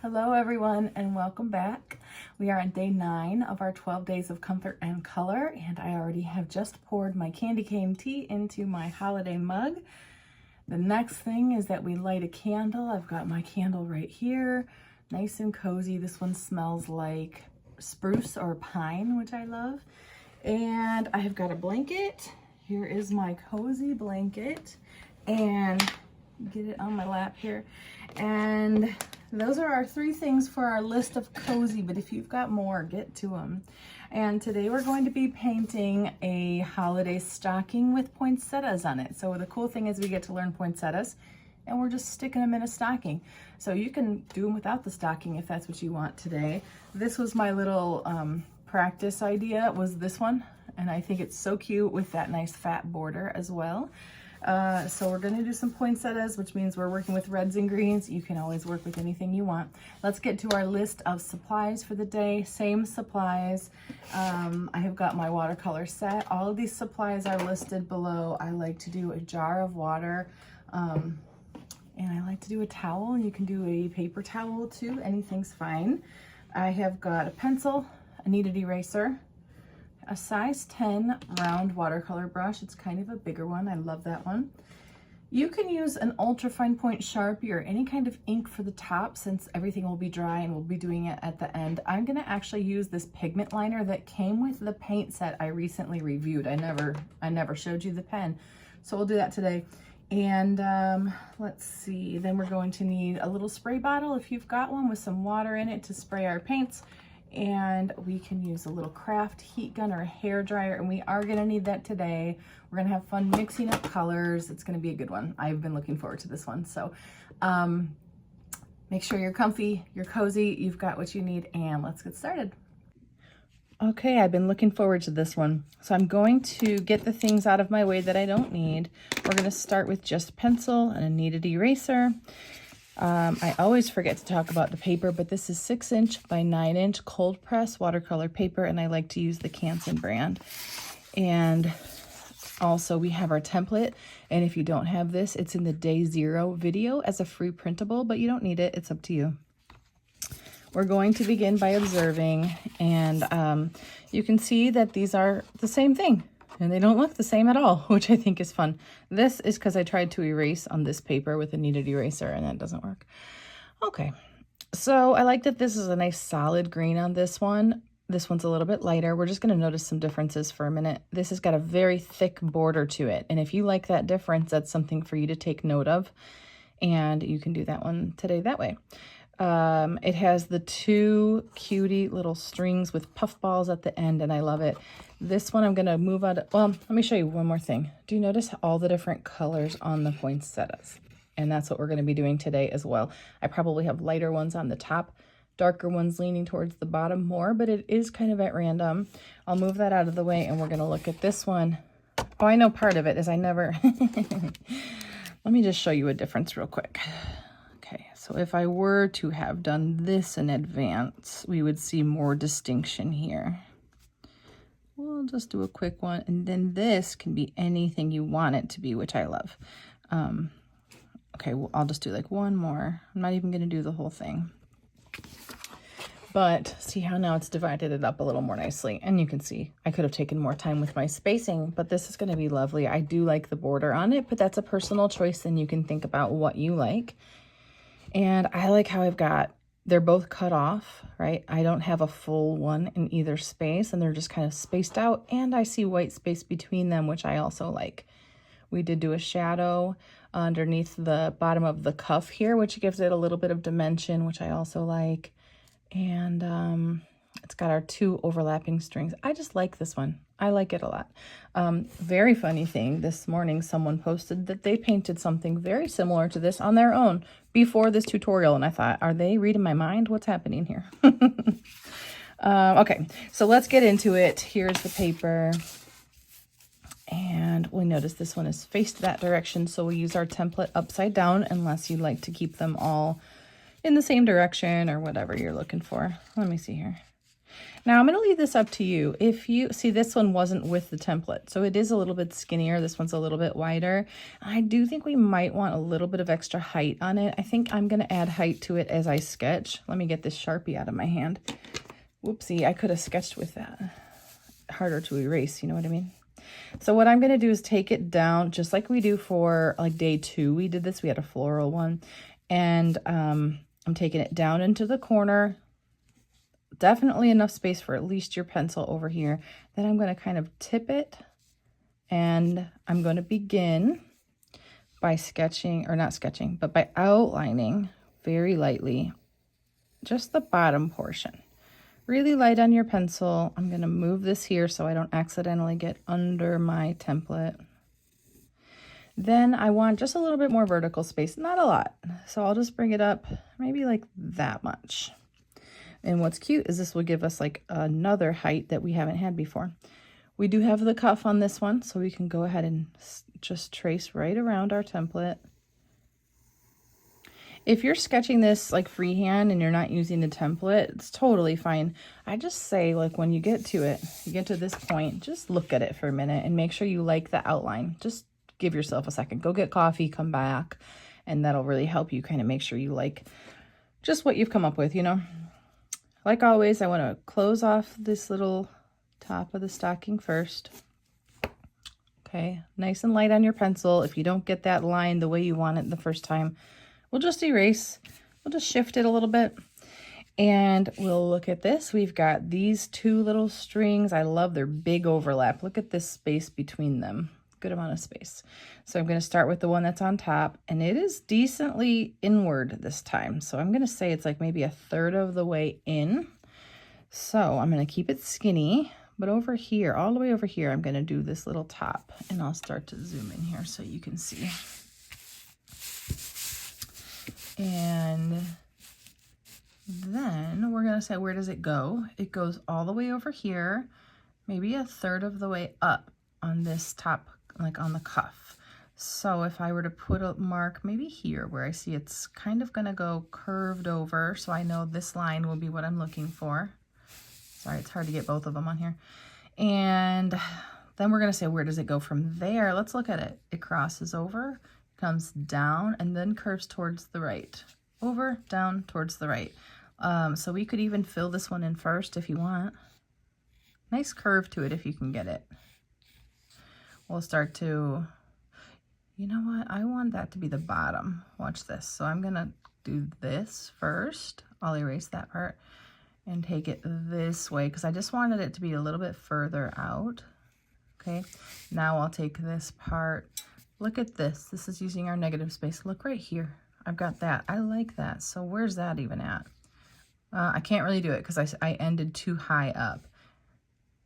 Hello everyone and welcome back. We are on day 9 of our 12 days of comfort and color, and I already have just poured my candy cane tea into my holiday mug. The next thing is that we light a candle. I've got my candle right here, nice and cozy. This one smells like spruce or pine, which I love. And I have got a blanket. Here is my cozy blanket, and get it on my lap here. And those are our 3 things for our list of cozy, but if you've got more, get to them. And today we're going to be painting a holiday stocking with poinsettias on it. So the cool thing is we get to learn poinsettias, and we're just sticking them in a stocking. So you can do them without the stocking if that's what you want today. This was my little practice idea, was this one, and I think it's so cute with that nice fat border as well. So we're going to do some poinsettias, which means we're working with reds and greens. You can always work with anything you want. Let's get to our list of supplies for the day. Same supplies. I have got my watercolor set. All of these supplies are listed below. I like to do a jar of water, and I like to do a towel. You can do a paper towel too. Anything's fine. I have got a pencil, a kneaded eraser, a size 10 round watercolor brush. It's kind of a bigger one. I love that one. You can use an ultra fine point Sharpie or any kind of ink for the top, since everything will be dry and we'll be doing it at the end. I'm gonna actually use this pigment liner that came with the paint set I recently reviewed. I never showed you the pen, so we'll do that today. And let's see, then we're going to need a little spray bottle if you've got one, with some water in it to spray our paints. And we can use a little craft heat gun or a hair dryer, and we are going to need that today. We're going to have fun mixing up colors. It's going to be a good one. I've been looking forward to this one. So make sure you're comfy, you're cozy, you've got what you need, and let's get started. Okay, I've been looking forward to this one. So I'm going to get the things out of my way that I don't need. We're going to start with just pencil and a kneaded eraser. I always forget to talk about the paper, but this is 6" by 9" cold press watercolor paper, and I like to use the Canson brand. And also we have our template, and if you don't have this, it's in the day 0 video as a free printable, but you don't need it. It's up to you. We're going to begin by observing, and you can see that these are the same thing. And they don't look the same at all, which I think is fun. This is because I tried to erase on this paper with a kneaded eraser, and that doesn't work. Okay, so I like that this is a nice solid green on this one. This one's a little bit lighter. We're just going to notice some differences for a minute. This has got a very thick border to it, and if you like that difference, that's something for you to take note of, and you can do that one today that way. It has the 2 cutie little strings with puff balls at the end, and I love it. This one I'm going to move out. Well, let me show you one more thing. Do you notice all the different colors on the poinsettias? And that's what we're going to be doing today as well. I probably have lighter ones on the top, darker ones leaning towards the bottom more, but it is kind of at random. I'll move that out of the way, and we're going to look at this one. Oh, I know part of it is I never... Let me just show you a difference real quick. Okay, so if I were to have done this in advance, we would see more distinction here. We'll just do a quick one, and then this can be anything you want it to be, which I love. Okay, well, I'll just do like one more. I'm not even going to do the whole thing. But see how now it's divided it up a little more nicely. And you can see I could have taken more time with my spacing, but this is going to be lovely. I do like the border on it, but that's a personal choice, and you can think about what you like. And I like how they're both cut off, right? I don't have a full one in either space, and they're just kind of spaced out, and I see white space between them, which I also like. We did do a shadow underneath the bottom of the cuff here, which gives it a little bit of dimension, which I also like. And it's got our 2 overlapping strings. I just like this one. I like it a lot. Very funny thing, this morning someone posted that they painted something very similar to this on their own before this tutorial, and I thought, are they reading my mind? What's happening here? Okay, so let's get into it. Here's the paper, and we notice this one is faced that direction, so we use our template upside down, unless you'd like to keep them all in the same direction or whatever you're looking for. Let me see here. Now I'm going to leave this up to you. If you see, this one wasn't with the template, so it is a little bit skinnier. This one's a little bit wider. I do think we might want a little bit of extra height on it. I think I'm going to add height to it as I sketch. Let me get this Sharpie out of my hand. Whoopsie, I could have sketched with that. Harder to erase, you know what I mean? So what I'm going to do is take it down just like we do for like day 2. We did this, we had a floral one, and I'm taking it down into the corner. Definitely enough space for at least your pencil over here. Then I'm going to kind of tip it, and I'm going to begin by sketching, or not sketching, but by outlining very lightly just the bottom portion. Really light on your pencil. I'm going to move this here so I don't accidentally get under my template. Then I want just a little bit more vertical space, not a lot. So I'll just bring it up maybe like that much. And what's cute is this will give us like another height that we haven't had before. We do have the cuff on this one, so we can go ahead and just trace right around our template. If you're sketching this like freehand and you're not using the template, it's totally fine. I just say, like, when you get to it, you get to this point, just look at it for a minute and make sure you like the outline. Just give yourself a second. Go get coffee, come back, and that'll really help you kind of make sure you like just what you've come up with, you know. Like always, I want to close off this little top of the stocking first. Okay, nice and light on your pencil. If you don't get that line the way you want it the first time, we'll just erase. We'll just shift it a little bit. And we'll look at this. We've got these 2 little strings. I love their big overlap. Look at this space between them. Good amount of space. So I'm going to start with the one that's on top, and it is decently inward this time. So I'm going to say it's like maybe 1/3 of the way in. So I'm going to keep it skinny, but over here, all the way over here, I'm going to do this little top, and I'll start to zoom in here so you can see. And then we're going to say, where does it go? It goes all the way over here, maybe 1/3 of the way up on this top, like on the cuff. So if I were to put a mark maybe here where I see it's kind of going to go curved over, so I know this line will be what I'm looking for. Sorry, it's hard to get both of them on here. And then we're going to say, where does it go from there? Let's look at it. It crosses over, comes down, and then curves towards the right. Over, down, towards the right. So we could even fill this one in first if you want. Nice curve to it if you can get it. We'll start to, you know what? I want that to be the bottom. Watch this. So I'm going to do this first. I'll erase that part and take it this way because I just wanted it to be a little bit further out. Okay. Now I'll take this part. Look at this. This is using our negative space. Look right here. I've got that. I like that. So where's that even at? I can't really do it because I ended too high up.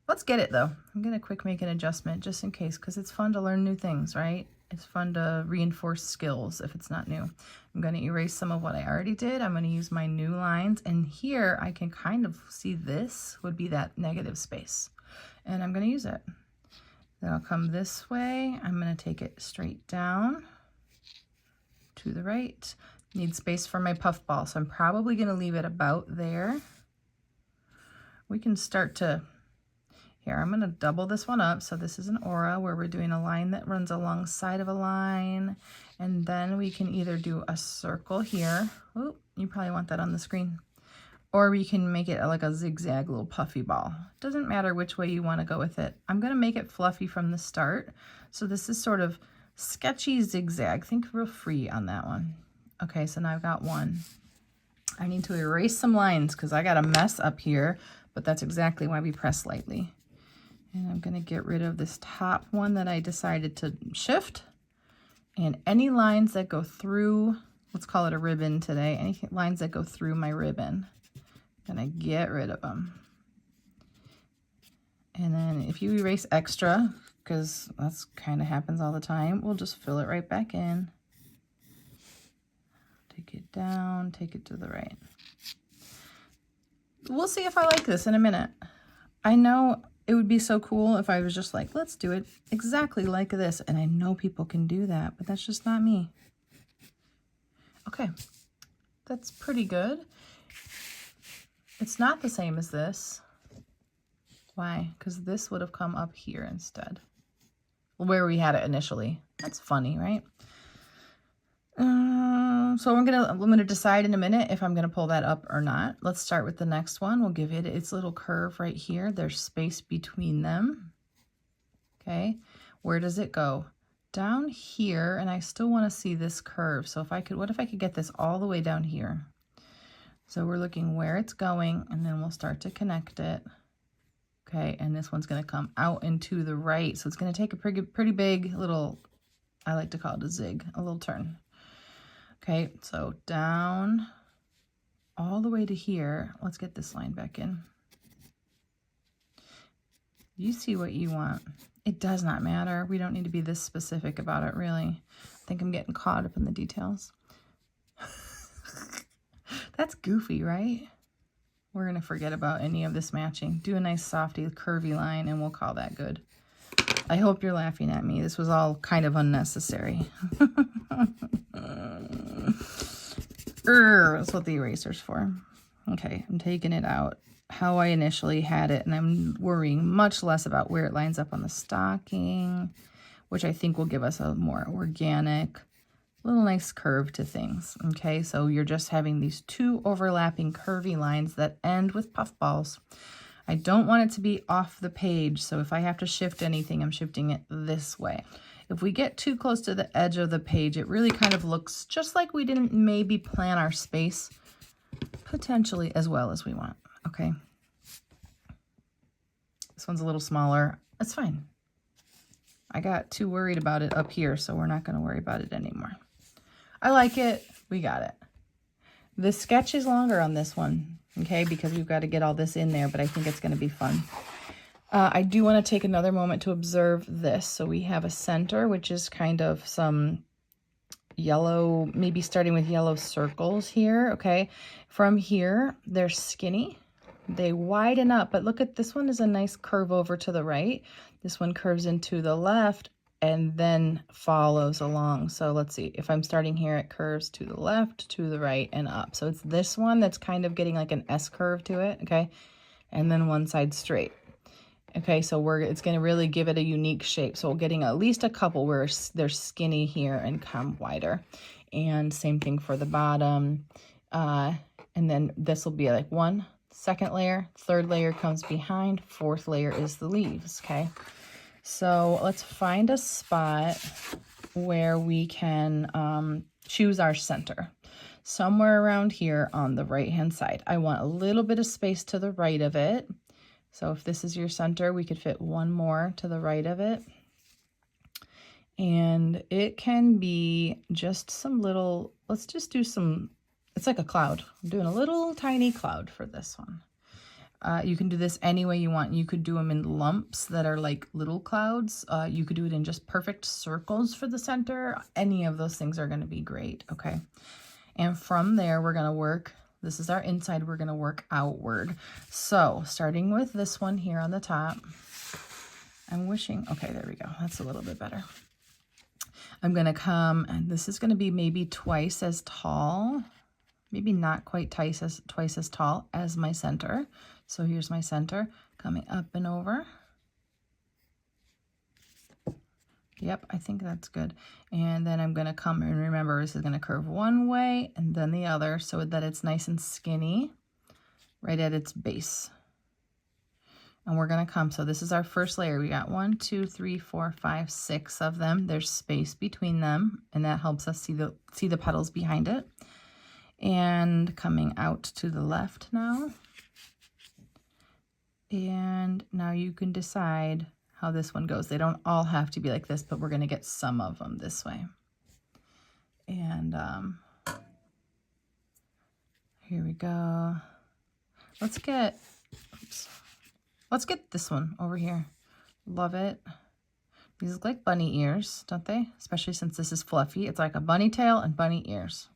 Let's get it though. I'm going to quick make an adjustment just in case because it's fun to learn new things, right? It's fun to reinforce skills if it's not new. I'm going to erase some of what I already did. I'm going to use my new lines. And here I can kind of see this would be that negative space. And I'm going to use it. Then I'll come this way. I'm going to take it straight down to the right. Need space for my puff ball, so I'm probably going to leave it about there. We can start to, here, I'm going to double this one up. So this is an aura where we're doing a line that runs alongside of a line. And then we can either do a circle here. Oh, you probably want that on the screen. Or we can make it like a zigzag little puffy ball. Doesn't matter which way you want to go with it. I'm going to make it fluffy from the start. So this is sort of sketchy zigzag. Think real free on that one. Okay, so now I've got one. I need to erase some lines because I got a mess up here, but that's exactly why we press lightly. And I'm going to get rid of this top one that I decided to shift. And any lines that go through, let's call it a ribbon today, any lines that go through my ribbon. Gonna get rid of them. And then if you erase extra, because that's kind of happens all the time, we'll just fill it right back in. Take it down, take it to the right. We'll see if I like this in a minute. I know it would be so cool if I was just like, let's do it exactly like this. And I know people can do that, but that's just not me. Okay, that's pretty good. It's not the same as this. Why? Because this would have come up here instead, where we had it initially. That's funny, right? So I'm gonna decide in a minute if I'm gonna pull that up or not. Let's start with the next one. We'll give it its little curve right here. There's space between them. Okay, where does it go? Down here, and I still want to see this curve. So if I could, what if I could get this all the way down here? So we're looking where it's going, and then we'll start to connect it. Okay, and this one's gonna come out and to the right. So it's gonna take a pretty big little, I like to call it a zig, a little turn. Okay, so down all the way to here. Let's get this line back in. You see what you want. It does not matter. We don't need to be this specific about it, really. I think I'm getting caught up in the details. That's goofy, right? We're going to forget about any of this matching. Do a nice softy, curvy line, and we'll call that good. I hope you're laughing at me. This was all kind of unnecessary. That's what the eraser's for. Okay, I'm taking it out how I initially had it, and I'm worrying much less about where it lines up on the stocking, which I think will give us a more organic, little nice curve to things. Okay, so you're just having these two overlapping curvy lines that end with puffballs. I don't want it to be off the page, so if I have to shift anything, I'm shifting it this way. If we get too close to the edge of the page, it really kind of looks just like we didn't maybe plan our space potentially as well as we want. Okay. This one's a little smaller. That's fine. I got too worried about it up here, so we're not going to worry about it anymore. I like it. We got it. The sketch is longer on this one, okay, because we've got to get all this in there, but I think it's going to be fun. I do want to take another moment to observe this. So we have a center, which is kind of some yellow, maybe starting with yellow circles here, okay? From here, they're skinny. They widen up, but look at this one is a nice curve over to the right. This one curves into the left and then follows along. So let's see, if I'm starting here, it curves to the left, to the right, and up. So it's this one that's kind of getting like an S curve to it, okay? And then one side straight. Okay, so it's going to really give it a unique shape. So we're getting at least a couple where they're skinny here and come wider. And same thing for the bottom. And then this will be like one, second layer, third layer comes behind, fourth layer is the leaves, okay? So let's find a spot where we can choose our center. Somewhere around here on the right-hand side. I want a little bit of space to the right of it. So if this is your center, we could fit one more to the right of it. And it can be just some little, let's just do some, it's like a cloud. I'm doing a little tiny cloud for this one. You can do this any way you want. You could do them in lumps that are like little clouds. You could do it in just perfect circles for the center. Any of those things are going to be great, okay? And from there, we're going to work. This is our inside. We're going to work outward. So starting with this one here on the top, I'm wishing, okay, there we go. That's a little bit better. I'm going to come, and this is going to be maybe twice as tall, maybe not quite twice as tall as my center. So here's my center coming up and over. Yep, I think that's good. And then I'm going to come, and remember, this is going to curve one way and then the other so that it's nice and skinny right at its base. And we're going to come, so this is our first layer. We got 1, 2, 3, 4, 5, 6 of them. There's space between them, and that helps us see the petals behind it. And coming out to the left now. And now you can decide how this one goes. They don't all have to be like this, but we're going to get some of them this way. And here we go. Let's get this one over here. Love it. These look like bunny ears, don't they? Especially since this is fluffy. It's like a bunny tail and bunny ears.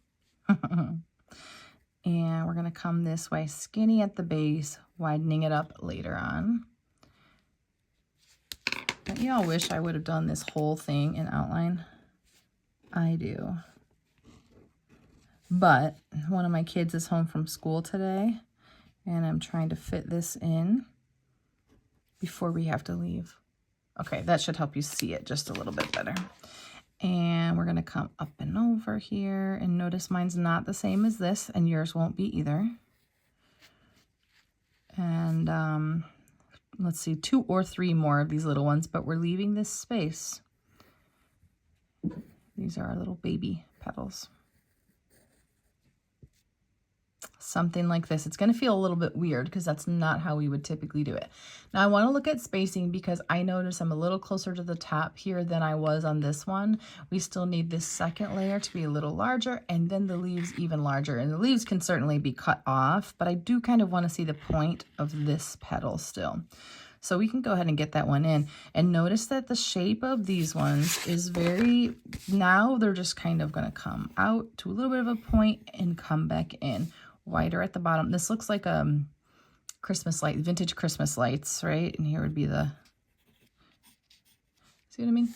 And we're going to come this way, skinny at the base, widening it up later on. Don't you all wish I would have done this whole thing in outline? I do. But one of my kids is home from school today, and I'm trying to fit this in. before we have to leave. Okay, that should help you see it just a little bit better. And we're gonna come up and over here, and notice mine's not the same as this, and yours won't be either. And let's see, 2 or 3 more of these little ones, but we're leaving this space. These are our little baby petals. Something like this. It's going to feel a little bit weird because that's not how we would typically do it. Now I want to look at spacing because I notice I'm a little closer to the top here than I was on this one. We still need this second layer to be a little larger, and then the leaves even larger. And the leaves can certainly be cut off, but I do kind of want to see the point of this petal still. So we can go ahead and get that one in, and notice that the shape of these ones is very, now they're just kind of going to come out to a little bit of a point and come back in. Wider at the bottom. This looks like Christmas light, vintage Christmas lights, right? And here would be the, see what I mean?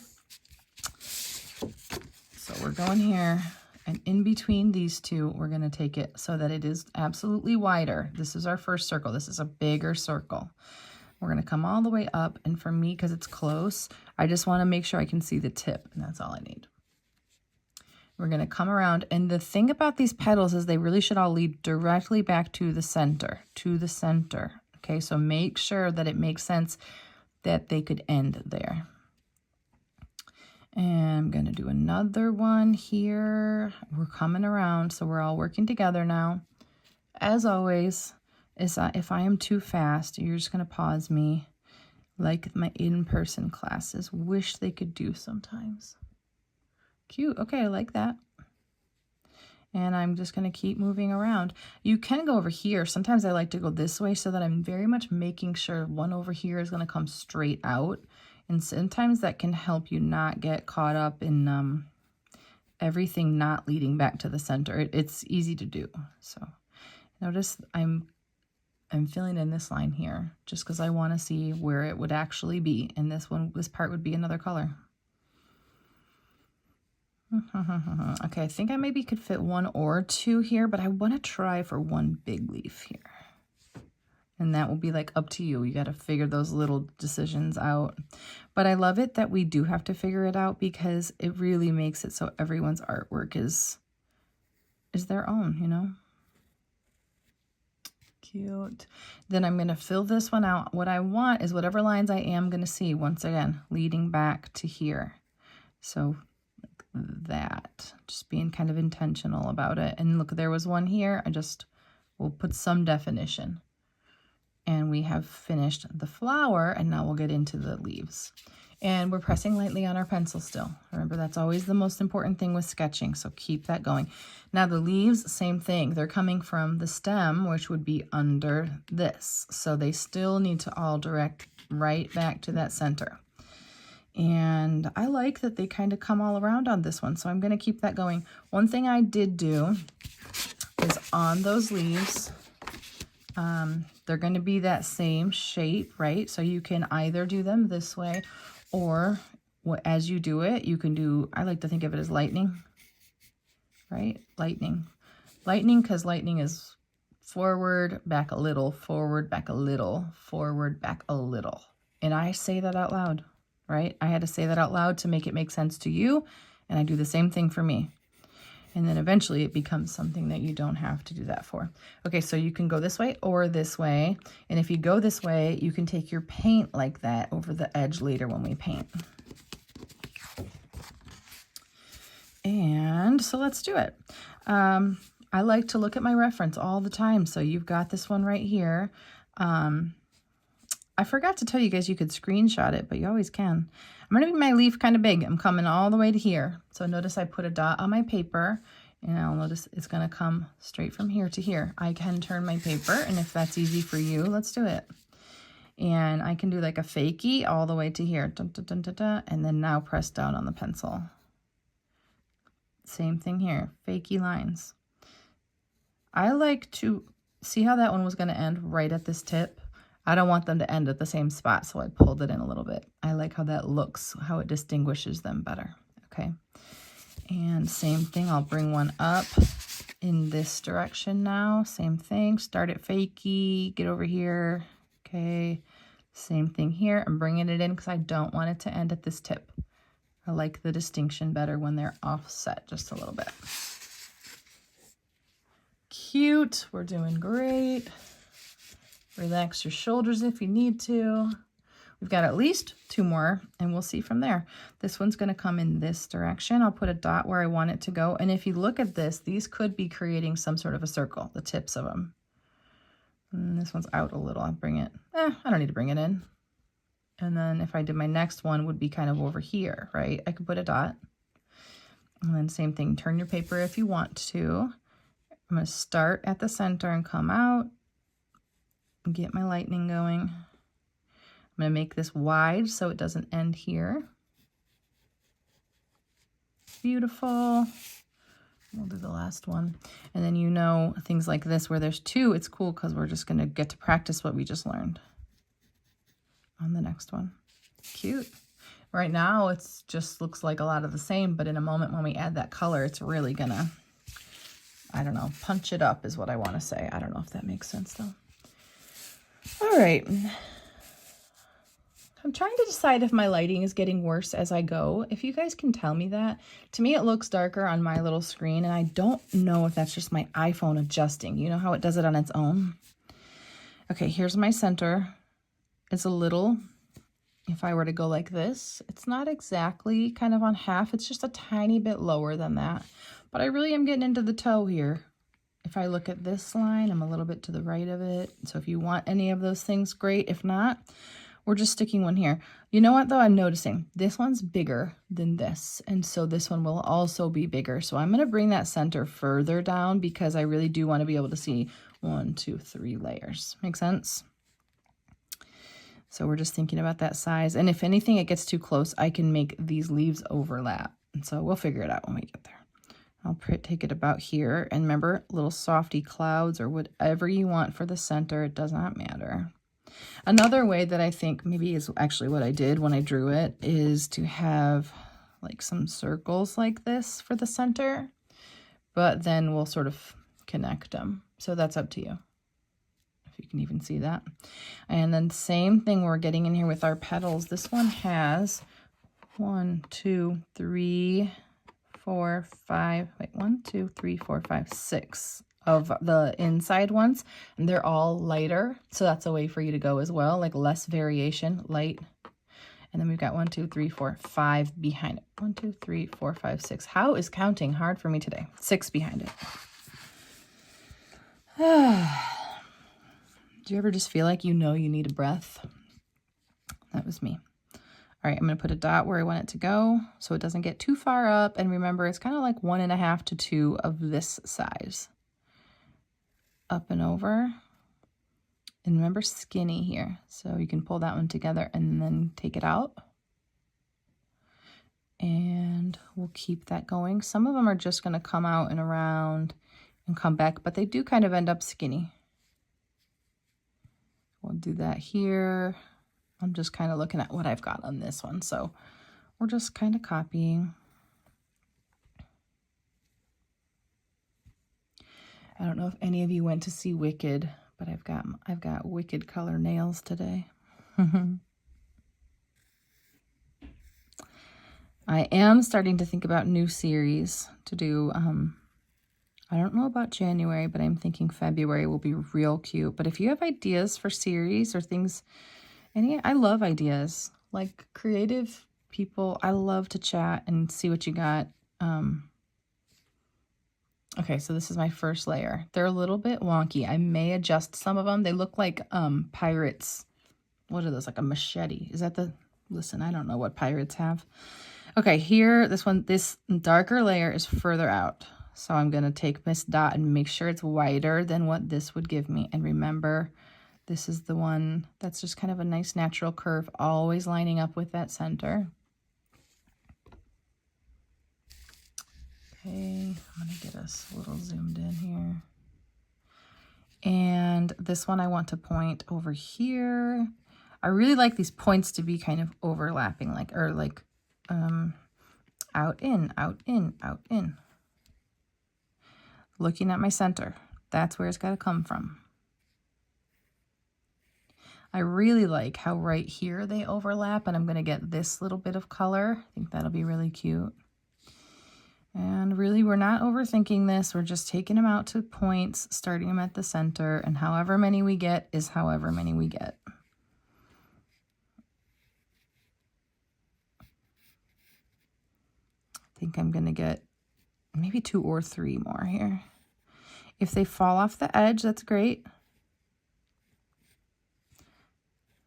So we're going here, and in between these two, we're going to take it so that it is absolutely wider. This is our first circle. This is a bigger circle. We're going to come all the way up, and for me, because it's close, I just want to make sure I can see the tip, and that's all I need. We're going to come around, and the thing about these petals is they really should all lead directly back to the center, Okay, so make sure that it makes sense that they could end there. And I'm going to do another one here. We're coming around, so we're all working together now. As always, if I am too fast, you're just going to pause me like my in-person classes wish they could do sometimes. Cute. Okay, I like that. And I'm just going to keep moving around. You can go over here. Sometimes I like to go this way so that I'm very much making sure one over here is going to come straight out. And sometimes that can help you not get caught up in everything not leading back to the center. It's easy to do. So notice I'm filling in this line here just because I want to see where it would actually be. And this part would be another color. Okay, I think I maybe could fit 1 or 2 here, but I want to try for 1 big leaf here. And that will be like up to you. You got to figure those little decisions out. But I love it that we do have to figure it out because it really makes it so everyone's artwork is their own, you know? Cute. Then I'm going to fill this one out. What I want is whatever lines I am going to see, once again, leading back to here. So that, just being kind of intentional about it. And look, there was one here. We'll put some definition. And we have finished the flower, and now we'll get into the leaves. And we're pressing lightly on our pencil still. Remember, that's always the most important thing with sketching, so keep that going. Now the leaves, same thing. They're coming from the stem, which would be under this. So they still need to all direct right back to that center. And I like that they kind of come all around on this one, so I'm going to keep that going. One thing I did do is on those leaves, they're going to be that same shape, right? So you can either do them this way, or as you do it, you can do, I like to think of it as lightning, right? Lightning, because lightning is forward, back a little, forward, back a little, forward, back a little. And I say that out loud. Right? I had to say that out loud to make it make sense to you, and I do the same thing for me. And then eventually it becomes something that you don't have to do that for. Okay, so you can go this way or this way, and if you go this way, you can take your paint like that over the edge later when we paint. And so let's do it. I like to look at my reference all the time, so you've got this one right here. I forgot to tell you guys you could screenshot it, but you always can. I'm going to make my leaf kind of big. I'm coming all the way to here. So notice I put a dot on my paper, and I'll notice it's going to come straight from here to here. I can turn my paper, and if that's easy for you, let's do it. And I can do like a fakie all the way to here. Dun, dun, dun, dun, dun, and then now press down on the pencil. Same thing here, fakie lines. I like to see how that one was going to end right at this tip. I don't want them to end at the same spot, so I pulled it in a little bit. I like how that looks, how it distinguishes them better, okay? And same thing, I'll bring one up in this direction now. Same thing, start at fakie, get over here, okay? Same thing here. I'm bringing it in because I don't want it to end at this tip. I like the distinction better when they're offset just a little bit. Cute. We're doing great. Relax your shoulders if you need to. We've got at least 2 more, and we'll see from there. This one's going to come in this direction. I'll put a dot where I want it to go. And if you look at this, these could be creating some sort of a circle, the tips of them. And this one's out a little. I'll bring it. I don't need to bring it in. And then if I did my next one would be kind of over here, right? I could put a dot. And then same thing, turn your paper if you want to. I'm going to start at the center and come out and get my lightning going. I'm going to make this wide so it doesn't end here. Beautiful. We'll do the last one. And then, you know, things like this where there's 2, it's cool because we're just going to get to practice what we just learned on the next one. Cute. Right now, it's just looks like a lot of the same, but in a moment when we add that color, it's really going to, I don't know, punch it up is what I want to say. I don't know if that makes sense, though. All right. I'm trying to decide if my lighting is getting worse as I go. If you guys can tell me that. To me, it looks darker on my little screen, and I don't know if that's just my iPhone adjusting. You know how it does it on its own? Okay, here's my center. It's a little, if I were to go like this, it's not exactly kind of on half. It's just a tiny bit lower than that. But I really am getting into the toe here. If I look at this line, I'm a little bit to the right of it. So if you want any of those things, great. If not, we're just sticking one here. You know what, though? I'm noticing this one's bigger than this. And so this one will also be bigger. So I'm going to bring that center further down because I really do want to be able to see 1, 2, 3 layers. Make sense? So we're just thinking about that size. And if anything, it gets too close, I can make these leaves overlap. And so we'll figure it out when we get there. I'll take it about here. And remember, little softy clouds or whatever you want for the center. It does not matter. Another way that I think maybe is actually what I did when I drew it is to have like some circles like this for the center, but then we'll sort of connect them. So that's up to you, if you can even see that. And then same thing we're getting in here with our petals. This one has 1, 2, 3, 4, 5, wait, 1, 2, 3, 4, 5, 6 of the inside ones, and they're all lighter. So that's a way for you to go as well, like less variation, light. And then we've got 1, 2, 3, 4, 5 behind it. 1, 2, 3, 4, 5, 6. How is counting hard for me today? 6 behind it. Do you ever just feel like you know you need a breath? That was me. All right, I'm going to put a dot where I want it to go so it doesn't get too far up. And remember, it's kind of like 1.5 to 2 of this size. Up and over. And remember, skinny here. So you can pull that one together and then take it out. And we'll keep that going. Some of them are just going to come out and around and come back, but they do kind of end up skinny. We'll do that here. I'm just kind of looking at what I've got on this one. So we're just kind of copying. I don't know if any of you went to see Wicked, but I've got Wicked color nails today. I am starting to think about new series to do. I don't know about January, but I'm thinking February will be real cute. But if you have ideas for series or things, I love ideas. Like creative people, I love to chat and see what you got. Okay, so this is my first layer. They're a little bit wonky. I may adjust some of them. They look like pirates. What are those? Like a machete. Is that the... Listen, I don't know what pirates have. Okay, here, this darker layer is further out. So I'm going to take this dot and make sure it's wider than what this would give me. And remember, this is the one that's just kind of a nice natural curve, always lining up with that center. Okay, I'm going to get us a little zoomed in here. And this one I want to point over here. I really like these points to be kind of overlapping, out, in, out, in, out, in. Looking at my center. That's where it's got to come from. I really like how right here they overlap, and I'm going to get this little bit of color. I think that'll be really cute. And really, we're not overthinking this. We're just taking them out to points, starting them at the center, and however many we get is however many we get. I think I'm going to get maybe 2 or 3 more here. If they fall off the edge, that's great.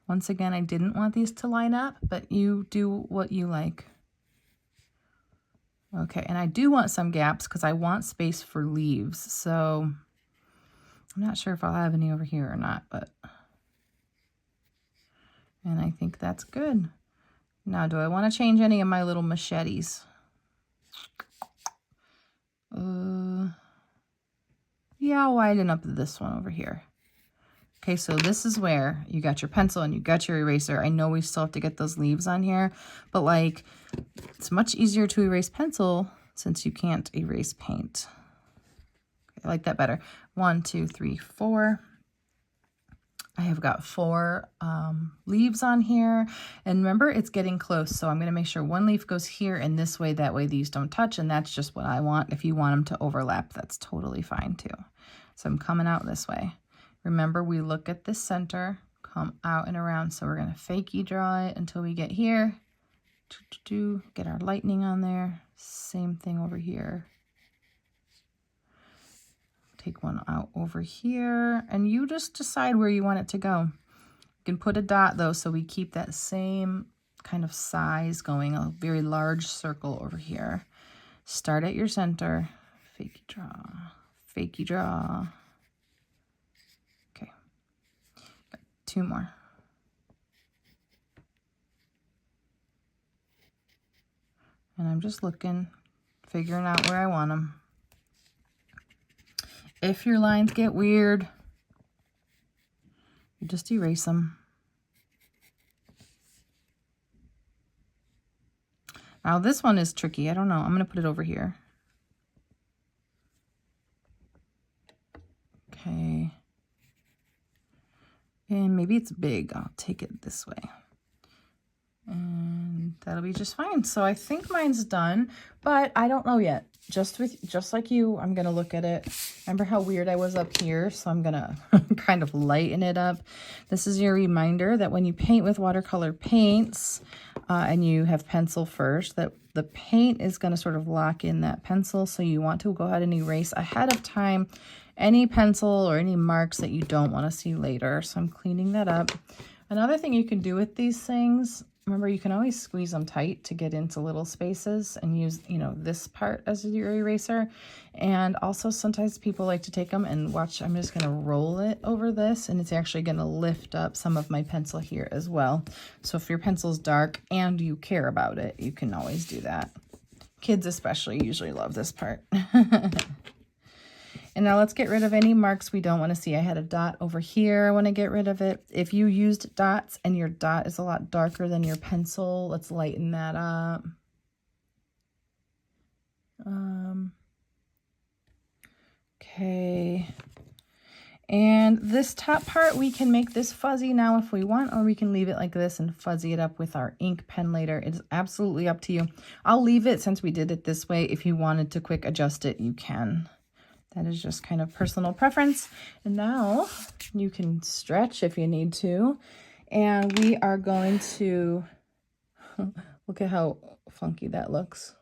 Once again, I didn't want these to line up, but you do what you like. Okay, and I do want some gaps because I want space for leaves. So I'm not sure if I'll have any over here or not, but. And I think that's good. Now, do I want to change any of my little machetes? Yeah, I'll widen up this one over here. Okay, so this is where you got your pencil and you got your eraser. I know we still have to get those leaves on here, but like it's much easier to erase pencil since you can't erase paint. I like that better. 1, 2, 3, 4. I have got 4 leaves on here, and remember it's getting close, so I'm going to make sure one leaf goes here and this way, that way these don't touch, and that's just what I want. If you want them to overlap, that's totally fine too. So I'm coming out this way. Remember, we look at the center, come out and around, so we're going to fakey draw it until we get here. Get our lightning on there. Same thing over here. Take one out over here, and you just decide where you want it to go. You can put a dot though, so we keep that same kind of size going, a very large circle over here. Start at your center, fakey draw. Okay, got 2 more. And I'm just looking, figuring out where I want them. If your lines get weird, you just erase them. Now this one is tricky. I don't know. I'm going to put it over here. Okay. And maybe it's big. I'll take it this way. And that'll be just fine. So I think mine's done, but I don't know yet. Just like you, I'm going to look at it. Remember how weird I was up here? So I'm going to kind of lighten it up. This is your reminder that when you paint with watercolor paints and you have pencil first, that the paint is going to sort of lock in that pencil. So you want to go ahead and erase ahead of time any pencil or any marks that you don't want to see later. So I'm cleaning that up. Another thing you can do with these things, remember, you can always squeeze them tight to get into little spaces and use, you know, this part as your eraser. And also sometimes people like to take them and watch, I'm just going to roll it over this, and it's actually going to lift up some of my pencil here as well. So if your pencil's dark and you care about it, you can always do that. Kids especially usually love this part. And now let's get rid of any marks we don't want to see. I had a dot over here. I want to get rid of it. If you used dots and your dot is a lot darker than your pencil, let's lighten that up. Okay. And this top part, we can make this fuzzy now if we want, or we can leave it like this and fuzzy it up with our ink pen later. It's absolutely up to you. I'll leave it since we did it this way. If you wanted to quick adjust it, you can. That is just kind of personal preference. And now you can stretch if you need to. And we are going to, look at how funky that looks.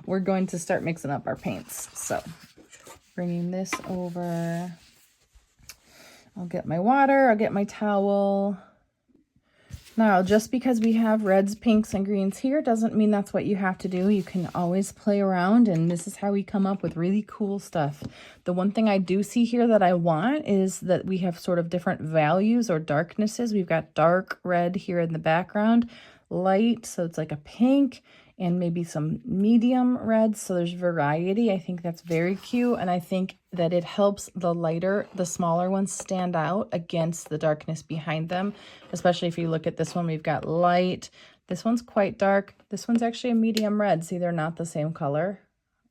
We're going to start mixing up our paints. So bringing this over, I'll get my water, I'll get my towel. Now, just because we have reds, pinks, and greens here doesn't mean that's what you have to do. You can always play around, and this is how we come up with really cool stuff. The one thing I do see here that I want is that we have sort of different values or darknesses. We've got dark red here in the background, light, so it's like a pink, and maybe some medium reds, so there's variety. I think that's very cute, and I think that it helps the lighter, the smaller ones stand out against the darkness behind them, especially if you look at this one, we've got light. This one's quite dark. This one's actually a medium red. See, they're not the same color.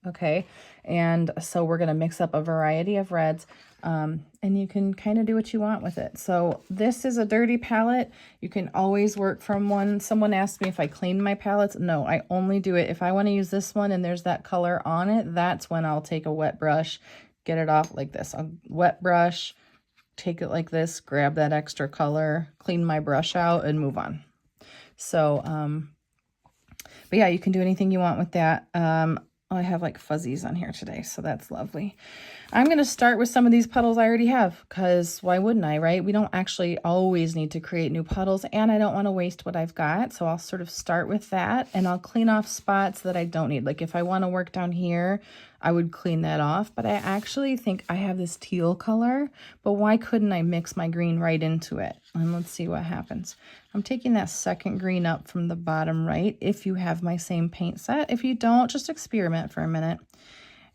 okay? And so we're gonna mix up a variety of reds, and you can kind of do what you want with it. So this is a dirty palette. You can always work from one. Someone asked me if I clean my palettes. No, I only do it if I want to use this one and there's that color on it. That's when I'll take a wet brush, get it off like this. A wet brush, take it like this, grab that extra color, clean my brush out, and move on. So, but yeah, you can do anything you want with that. I have like fuzzies on here today, so that's lovely. I'm going to start with some of these puddles I already have, because why wouldn't I, right? We don't actually always need to create new puddles, and I don't want to waste what I've got, so I'll sort of start with that, and I'll clean off spots that I don't need. Like if I want to work down here, I would clean that off, but I actually think I have this teal color, but why couldn't I mix my green right into it? And let's see what happens. I'm taking that second green up from the bottom right if you have my same paint set. If you don't, just experiment for a minute.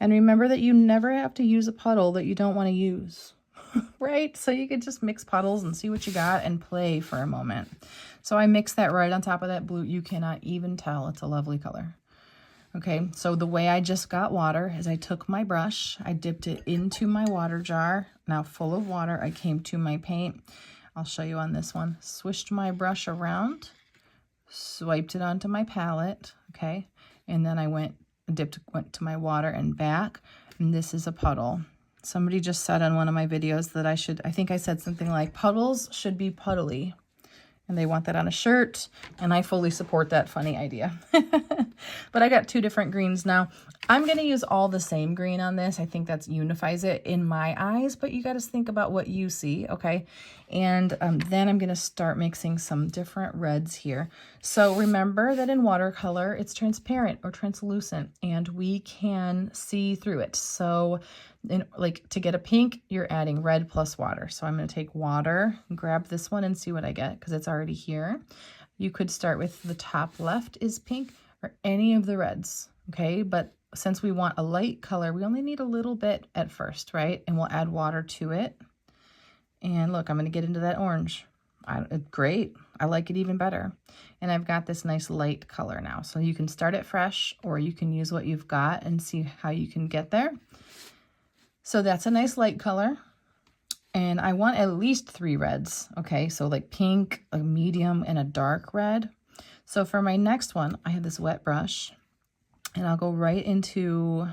And remember that you never have to use a puddle that you don't want to use, right? So you could just mix puddles and see what you got and play for a moment. So I mixed that right on top of that blue. You cannot even tell. It's a lovely color. Okay, so the way I just got water is I took my brush, I dipped it into my water jar, now full of water. I came to my paint. I'll show you on this one. Swished my brush around, swiped it onto my palette, okay? And then I went to my water and back, and this is a puddle. Somebody just said on one of my videos that I think I said something like, puddles should be puddly. And they want that on a shirt, and I fully support that funny idea. But I got two different greens now. I'm going to use all the same green on this. I think that unifies it in my eyes, but you got to think about what you see, okay? And then I'm going to start mixing some different reds here. So remember that in watercolor, it's transparent or translucent, and we can see through it. So like to get a pink, you're adding red plus water. So I'm going to take water, grab this one and see what I get because it's already here. You could start with the top left is pink or any of the reds, okay? But since we want a light color, we only need a little bit at first, right? And we'll add water to it. And look, I'm going to get into that orange. Great. I like it even better. And I've got this nice light color now. So you can start it fresh or you can use what you've got and see how you can get there. So that's a nice light color. And I want at least 3 reds, okay? So like pink, a medium, and a dark red. So for my next one, I have this wet brush. And I'll go right into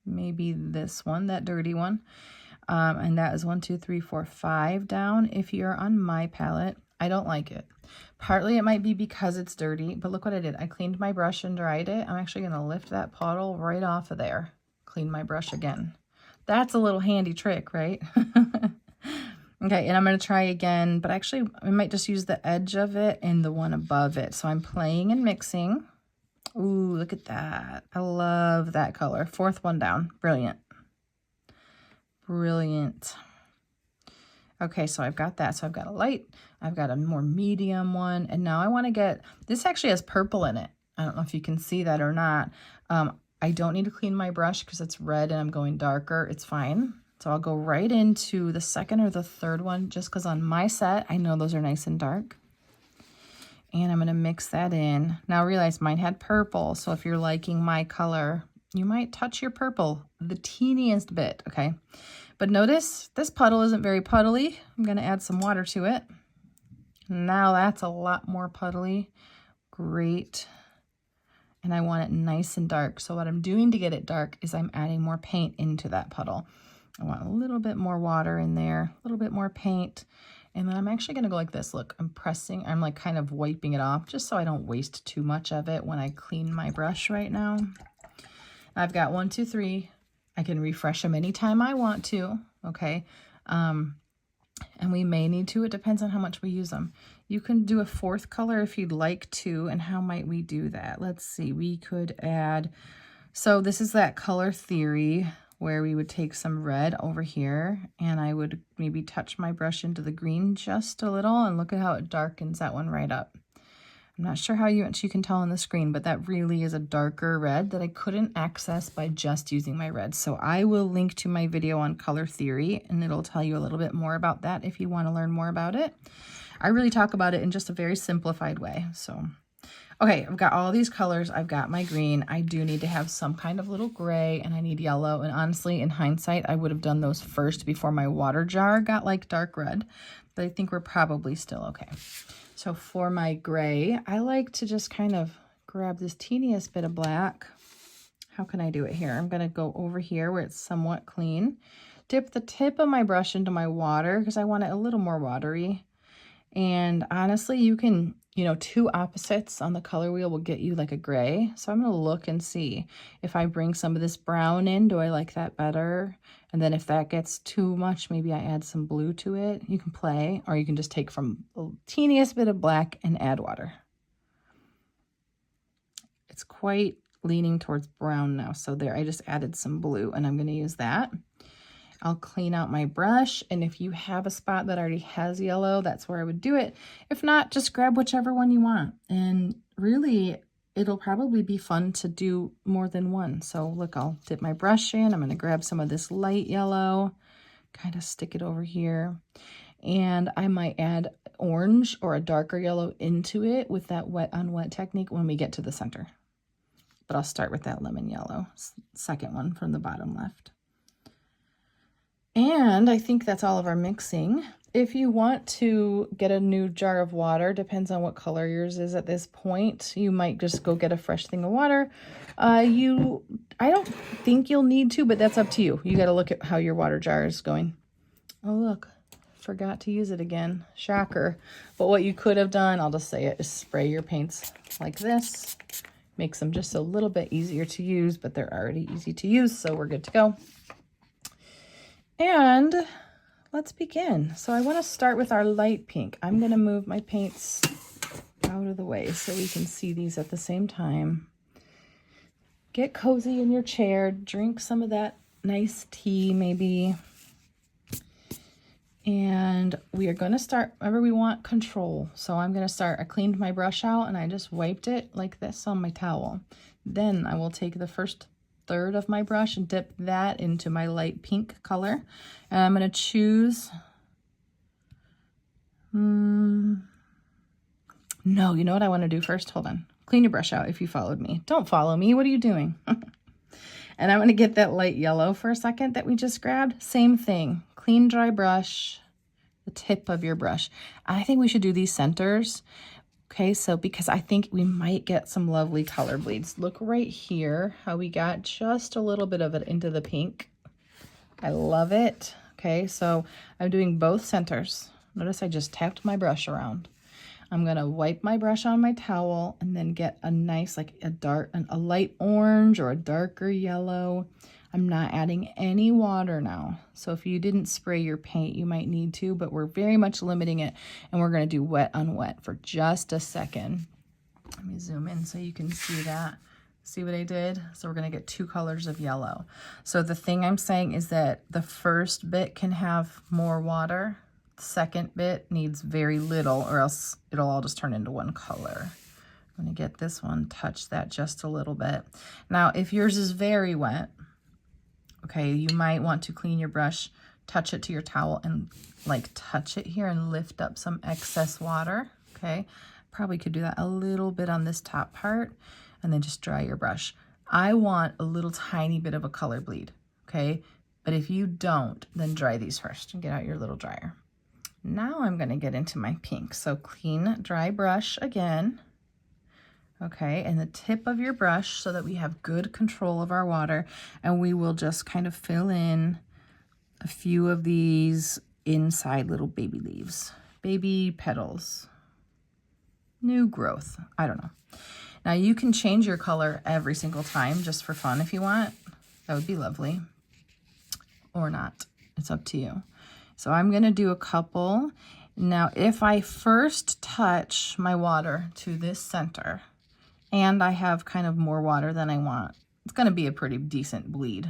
maybe this one, that dirty one. And that is 1, 2, 3, 4, 5 down. If you're on my palette, I don't like it. Partly it might be because it's dirty, but look what I did. I cleaned my brush and dried it. I'm actually going to lift that puddle right off of there. Clean my brush again. That's a little handy trick, right? Okay, and I'm going to try again, but actually I might just use the edge of it and the one above it. So I'm playing and mixing. Ooh, look at that. I love that color. 4th one down. Brilliant. Brilliant. Okay, so I've got that. So I've got a light, I've got a more medium one, and now I want to get, this actually has purple in it. I don't know if you can see that or not. I don't need to clean my brush because it's red and I'm going darker. It's fine. So I'll go right into the second or the third one just because on my set, I know those are nice and dark. And I'm going to mix that in. Now realize mine had purple, so if you're liking my color, you might touch your purple the teeniest bit, okay? But notice this puddle isn't very puddly. I'm going to add some water to it. Now that's a lot more puddly. Great. And I want it nice and dark. So what I'm doing to get it dark is I'm adding more paint into that puddle. I want a little bit more water in there, a little bit more paint. And then I'm actually going to go like this. Look, I'm like kind of wiping it off just so I don't waste too much of it when I clean my brush right now. I've got 1, 2, 3. I can refresh them anytime I want to, okay? And we may need to. It depends on how much we use them. You can do a 4th color if you'd like to. And how might we do that? Let's see. We could add, so this is that color theory where we would take some red over here and I would maybe touch my brush into the green just a little, and look at how it darkens that one right up. I'm not sure how much you can tell on the screen, but that really is a darker red that I couldn't access by just using my red. So I will link to my video on color theory and it'll tell you a little bit more about that if you want to learn more about it. I really talk about it in just a very simplified way. So Okay, I've got all these colors. I've got my green. I do need to have some kind of little gray, and I need yellow. And honestly, in hindsight, I would have done those first before my water jar got like dark red. But I think we're probably still okay. So for my gray, I like to just kind of grab this teeniest bit of black. How can I do it here? I'm going to go over here where it's somewhat clean. Dip the tip of my brush into my water because I want it a little more watery. And honestly, you can, you know, two opposites on the color wheel will get you like a gray. So I'm going to look and see if I bring some of this brown in, do I like that better? And then if that gets too much, maybe I add some blue to it. You can play, or you can just take from the teeniest bit of black and add water. It's quite leaning towards brown now. So there, I just added some blue and I'm going to use that. I'll clean out my brush, and if you have a spot that already has yellow, that's where I would do it. If not, just grab whichever one you want. And really, it'll probably be fun to do more than one. So look, I'll dip my brush in. I'm going to grab some of this light yellow, kind of stick it over here. And I might add orange or a darker yellow into it with that wet on wet technique when we get to the center. But I'll start with that lemon yellow, second one from the bottom left. And I think that's all of our mixing. If you want to get a new jar of water, depends on what color yours is at this point, you might just go get a fresh thing of water. I don't think you'll need to, but that's up to you. You got to look at how your water jar is going. Oh, look, forgot to use it again. Shocker. But what you could have done, I'll just say it, is spray your paints like this. Makes them just a little bit easier to use, but they're already easy to use, so we're good to go. And let's begin. So I want to start with our light pink. I'm going to move my paints out of the way so we can see these at the same time. Get cozy in your chair, drink some of that nice tea maybe. And we are going to start, remember we want control. So I'm going to start, I cleaned my brush out and I just wiped it like this on my towel. Then I will take the first third of my brush and dip that into my light pink color. And I'm going to choose, no, you know what I want to do first? Hold on. Clean your brush out if you followed me. Don't follow me. What are you doing? And I'm going to get that light yellow for a second that we just grabbed. Same thing. Clean, dry brush, the tip of your brush. I think we should do these centers. Okay, so because I think we might get some lovely color bleeds. Look right here how we got just a little bit of it into the pink. I love it. Okay, so I'm doing both centers. Notice I just tapped my brush around. I'm gonna wipe my brush on my towel and then get a nice, like a light orange or a darker yellow. I'm not adding any water now. So if you didn't spray your paint, you might need to, but we're very much limiting it. And we're gonna do wet on wet for just a second. Let me zoom in so you can see that. See what I did? So we're gonna get two colors of yellow. So the thing I'm saying is that the first bit can have more water. The second bit needs very little or else it'll all just turn into one color. I'm gonna get this one, touch that just a little bit. Now, if yours is very wet, okay, you might want to clean your brush, touch it to your towel and like touch it here and lift up some excess water, okay? Probably could do that a little bit on this top part and then just dry your brush. I want a little tiny bit of a color bleed, okay? But if you don't, then dry these first and get out your little dryer. Now I'm gonna get into my pink. So clean, dry brush again. Okay, and the tip of your brush so that we have good control of our water, and we will just kind of fill in a few of these inside little baby leaves, baby petals, new growth, I don't know. Now you can change your color every single time just for fun if you want. That would be lovely, or not, it's up to you. So I'm gonna do a couple. Now if I first touch my water to this center, and I have kind of more water than I want, it's gonna be a pretty decent bleed.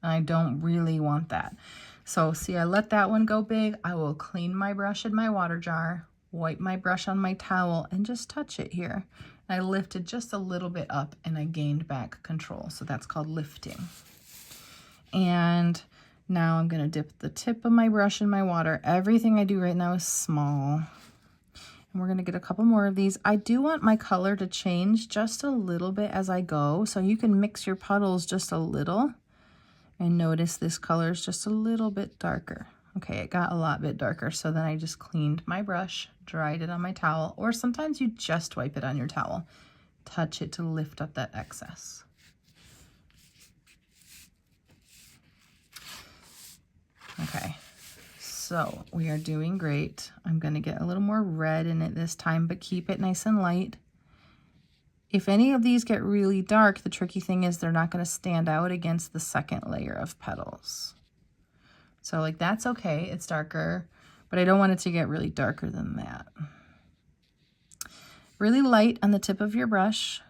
And I don't really want that. So see, I let that one go big. I will clean my brush in my water jar, wipe my brush on my towel, and just touch it here. I lifted just a little bit up and I gained back control. So that's called lifting. And now I'm gonna dip the tip of my brush in my water. Everything I do right now is small. And We're going to get a couple more of these. I do want my color to change just a little bit as I go, so you can mix your puddles just a little. And notice this color is just a little bit darker. Okay, it got a lot bit darker, so then I just cleaned my brush, dried it on my towel, or sometimes you just wipe it on your towel. Touch it to lift up that excess. Okay, so we are doing great. I'm going to get a little more red in it this time, but keep it nice and light. If any of these get really dark, the tricky thing is they're not going to stand out against the second layer of petals. So like that's okay, it's darker, but I don't want it to get really darker than that. Really light on the tip of your brush,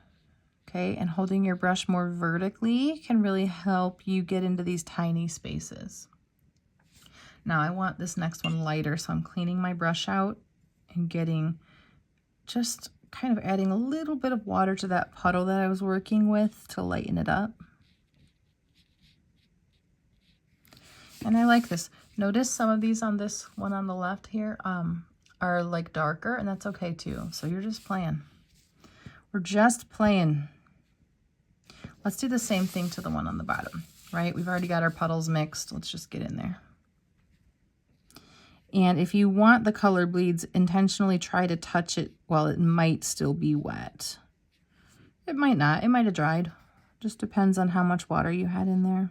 okay, and holding your brush more vertically can really help you get into these tiny spaces. Now I want this next one lighter, so I'm cleaning my brush out and getting just kind of adding a little bit of water to that puddle that I was working with to lighten it up. And I like this. Notice some of these on this one on the left here are like darker, and that's okay too. So you're just playing. We're just playing. Let's do the same thing to the one on the bottom, right? We've already got our puddles mixed. Let's just get in there. And if you want the color bleeds, intentionally try to touch it while it might still be wet. It might not, it might have dried. Just depends on how much water you had in there.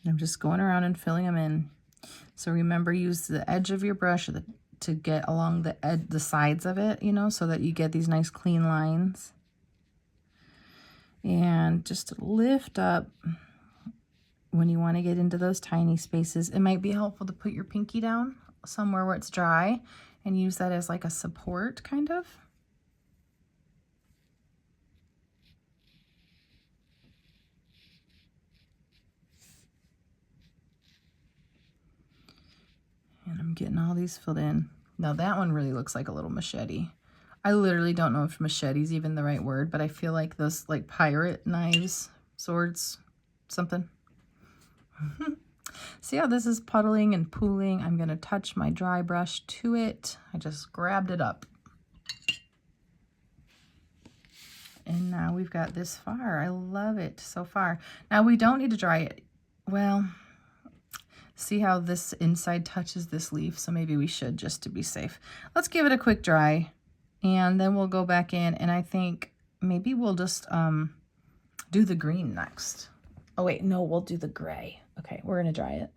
And I'm just going around and filling them in. So remember, use the edge of your brush to get along the sides of it, you know, so that you get these nice clean lines. And just lift up when you want to get into those tiny spaces. It might be helpful to put your pinky down somewhere where it's dry and use that as like a support, kind of. And I'm getting all these filled in. Now that one really looks like a little machete. I literally don't know if machete is even the right word, but I feel like those like pirate knives, swords, something. See how this is puddling and pooling? I'm going to touch my dry brush to it. I just grabbed it up. And now we've got this far. I love it so far. Now we don't need to dry it. Well, see how this inside touches this leaf? So maybe we should, just to be safe. Let's give it a quick dry. And then we'll go back in, and I think maybe we'll just do the green next. Oh wait, no, we'll do the gray. Okay, we're gonna dry it.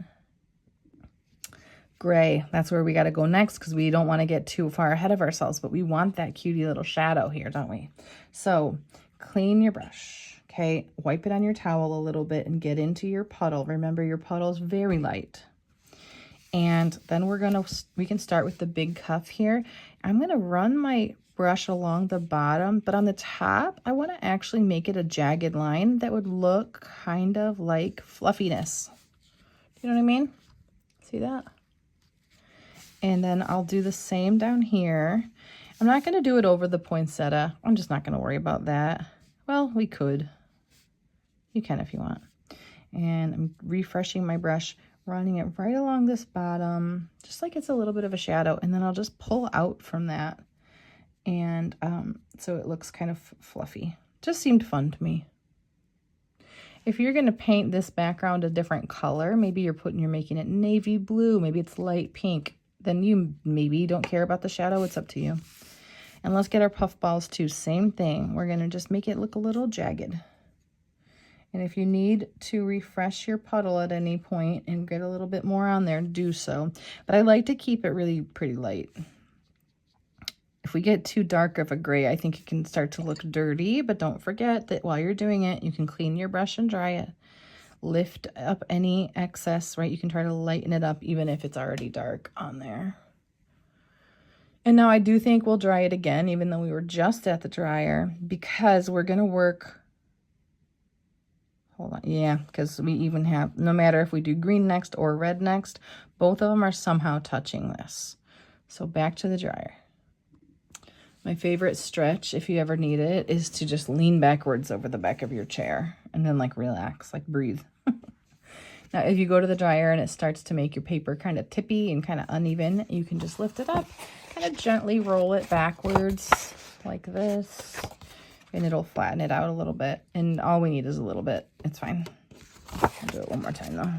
Gray, that's where we gotta go next because we don't wanna get too far ahead of ourselves, but we want that cutie little shadow here, don't we? So clean your brush, okay? Wipe it on your towel a little bit and get into your puddle. Remember, your puddle is very light. And then we can start with the big cuff here. I'm gonna run my brush along the bottom, but on the top, I wanna actually make it a jagged line that would look kind of like fluffiness. You know what I mean? See that? And then I'll do the same down here. I'm not gonna do it over the poinsettia. I'm just not gonna worry about that. Well, we could. You can if you want. And I'm refreshing my brush, running it right along this bottom, just like it's a little bit of a shadow, and then I'll just pull out from that. And so it looks kind of fluffy. Just seemed fun to me. If you're gonna paint this background a different color, maybe you're making it navy blue, maybe it's light pink, then you maybe don't care about the shadow, it's up to you. And let's get our puff balls too, same thing. We're gonna just make it look a little jagged. And if you need to refresh your puddle at any point and get a little bit more on there, do so. But I like to keep it really pretty light. If we get too dark of a gray, I think it can start to look dirty, but don't forget that while you're doing it, you can clean your brush and dry it. Lift up any excess, right? You can try to lighten it up even if it's already dark on there. And now I do think we'll dry it again, even though we were just at the dryer, because we're gonna work. Hold on, yeah, because we even have, no matter if we do green next or red next, both of them are somehow touching this. So back to the dryer. My favorite stretch, if you ever need it, is to just lean backwards over the back of your chair and then like relax, like breathe. Now, if you go to the dryer and it starts to make your paper kind of tippy and kind of uneven, you can just lift it up, kind of gently roll it backwards like this, and it'll flatten it out a little bit. And all we need is a little bit. It's fine. I'll do it one more time though.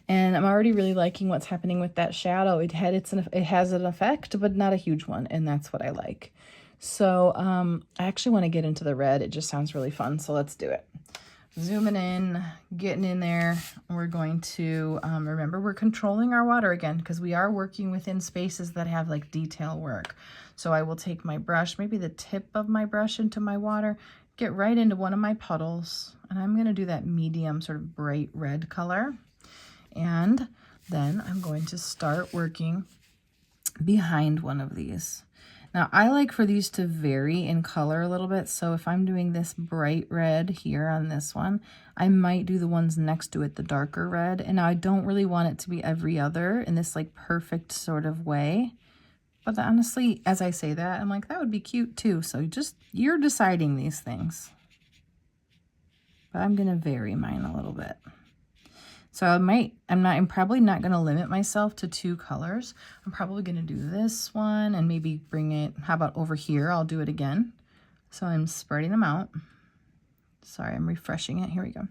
And I'm already really liking what's happening with that shadow. It has an effect, but not a huge one, and that's what I like. So I actually want to get into the red. It just sounds really fun, so let's do it. Zooming in, getting in there. We're going to, remember, we're controlling our water again because we are working within spaces that have like detail work. So I will take my brush, maybe the tip of my brush into my water, get right into one of my puddles, and I'm going to do that medium sort of bright red color. And then I'm going to start working behind one of these. Now, I like for these to vary in color a little bit. So if I'm doing this bright red here on this one, I might do the ones next to it the darker red. And now I don't really want it to be every other in this like perfect sort of way. But honestly, as I say that, I'm like, that would be cute too. So just, you're deciding these things. But I'm going to vary mine a little bit. So I'm probably not going to limit myself to 2 colors. I'm probably going to do this one and maybe bring it, how about over here? I'll do it again. So I'm spreading them out. Sorry, I'm refreshing it. Here we go.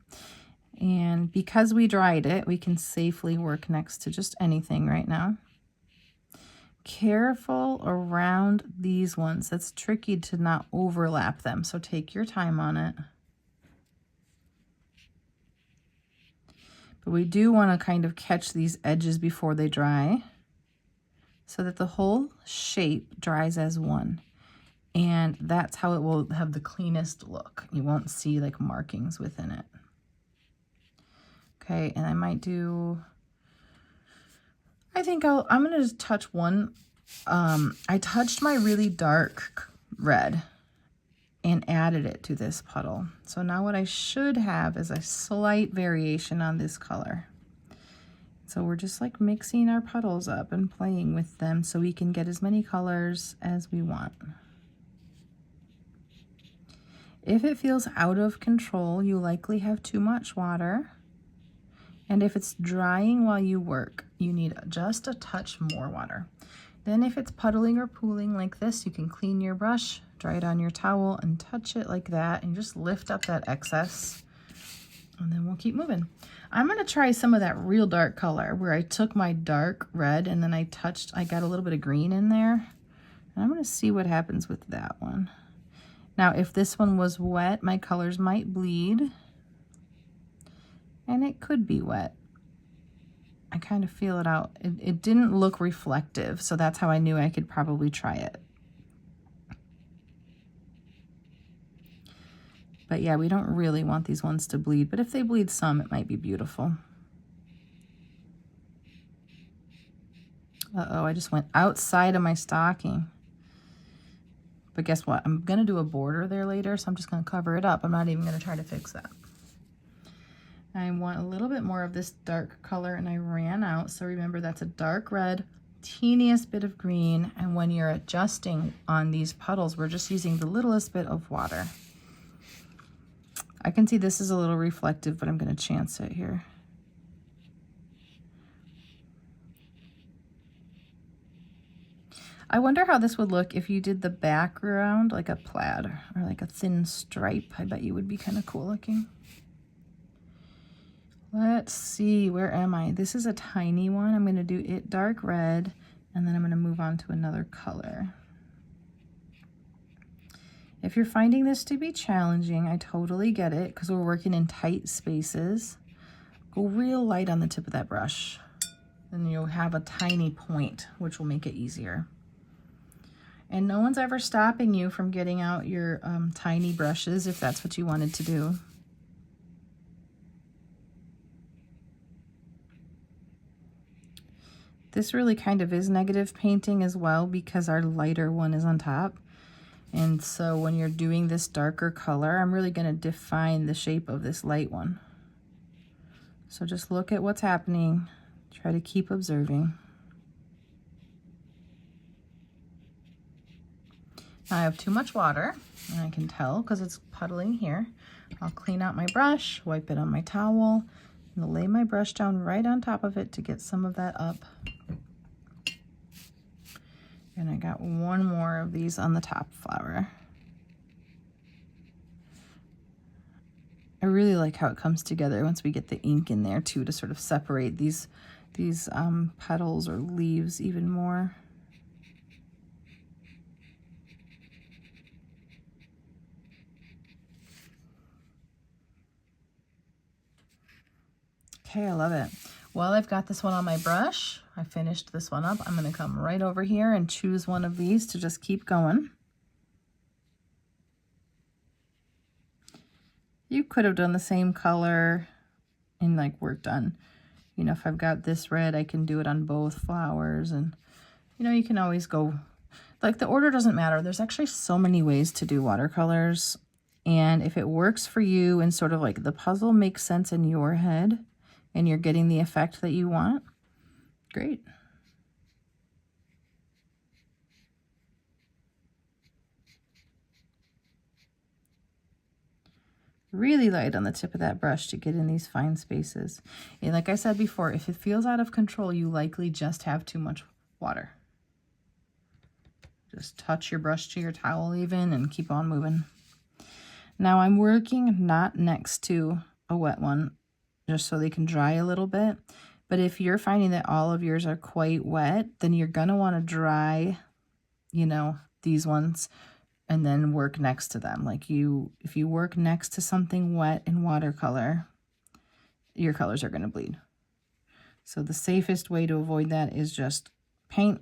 And because we dried it, we can safely work next to just anything right now. Careful around these ones. It's tricky to not overlap them. So take your time on it. But we do want to kind of catch these edges before they dry so that the whole shape dries as one. And that's how it will have the cleanest look. You won't see like markings within it. Okay, and I might do, I think I'm going to just touch one. I touched my really dark red and added it to this puddle. So now what I should have is a slight variation on this color. So we're just like mixing our puddles up and playing with them so we can get as many colors as we want. If it feels out of control, you likely have too much water. And if it's drying while you work, you need just a touch more water. Then if it's puddling or pooling like this, you can clean your brush, dry it on your towel, and touch it like that, and just lift up that excess. And then we'll keep moving. I'm going to try some of that real dark color where I took my dark red and then I got a little bit of green in there. And I'm going to see what happens with that one. Now, if this one was wet, my colors might bleed. And it could be wet. I kind of feel it out. It didn't look reflective, so that's how I knew I could probably try it. But yeah, we don't really want these ones to bleed, but if they bleed some, it might be beautiful. Uh-oh, I just went outside of my stocking. But guess what? I'm going to do a border there later, so I'm just going to cover it up. I'm not even going to try to fix that. I want a little bit more of this dark color, and I ran out. So remember, that's a dark red, teeniest bit of green. And when you're adjusting on these puddles, we're just using the littlest bit of water. I can see this is a little reflective, but I'm going to chance it here. I wonder how this would look if you did the background like a plaid or like a thin stripe. I bet you would be kind of cool looking. Let's see, where am I? This is a tiny one. I'm going to do it dark red, and then I'm going to move on to another color. If you're finding this to be challenging, I totally get it because we're working in tight spaces. Go real light on the tip of that brush. Then you'll have a tiny point, which will make it easier. And no one's ever stopping you from getting out your tiny brushes if that's what you wanted to do. This really kind of is negative painting as well because our lighter one is on top. And so when you're doing this darker color, I'm really going to define the shape of this light one. So just look at what's happening. Try to keep observing. Now I have too much water, and I can tell because it's puddling here. I'll clean out my brush, wipe it on my towel, I'm gonna lay my brush down right on top of it to get some of that up. And I got one more of these on the top flower. I really like how it comes together once we get the ink in there too, to sort of separate these petals or leaves even more. Okay, I love it. Well, I've got this one on my brush. I finished this one up. I'm going to come right over here and choose one of these to just keep going. You could have done the same color and like worked on, you know, if I've got this red, I can do it on both flowers. And, you know, you can always go, like the order doesn't matter. There's actually so many ways to do watercolors. And if it works for you and sort of like the puzzle makes sense in your head, and you're getting the effect that you want, great. Really light on the tip of that brush to get in these fine spaces. And like I said before, if it feels out of control, you likely just have too much water. Just touch your brush to your towel even and keep on moving. Now I'm working not next to a wet one, just so they can dry a little bit. But if you're finding that all of yours are quite wet, then you're gonna wanna dry, you know, these ones and then work next to them. Like if you work next to something wet in watercolor, your colors are gonna bleed. So the safest way to avoid that is just paint,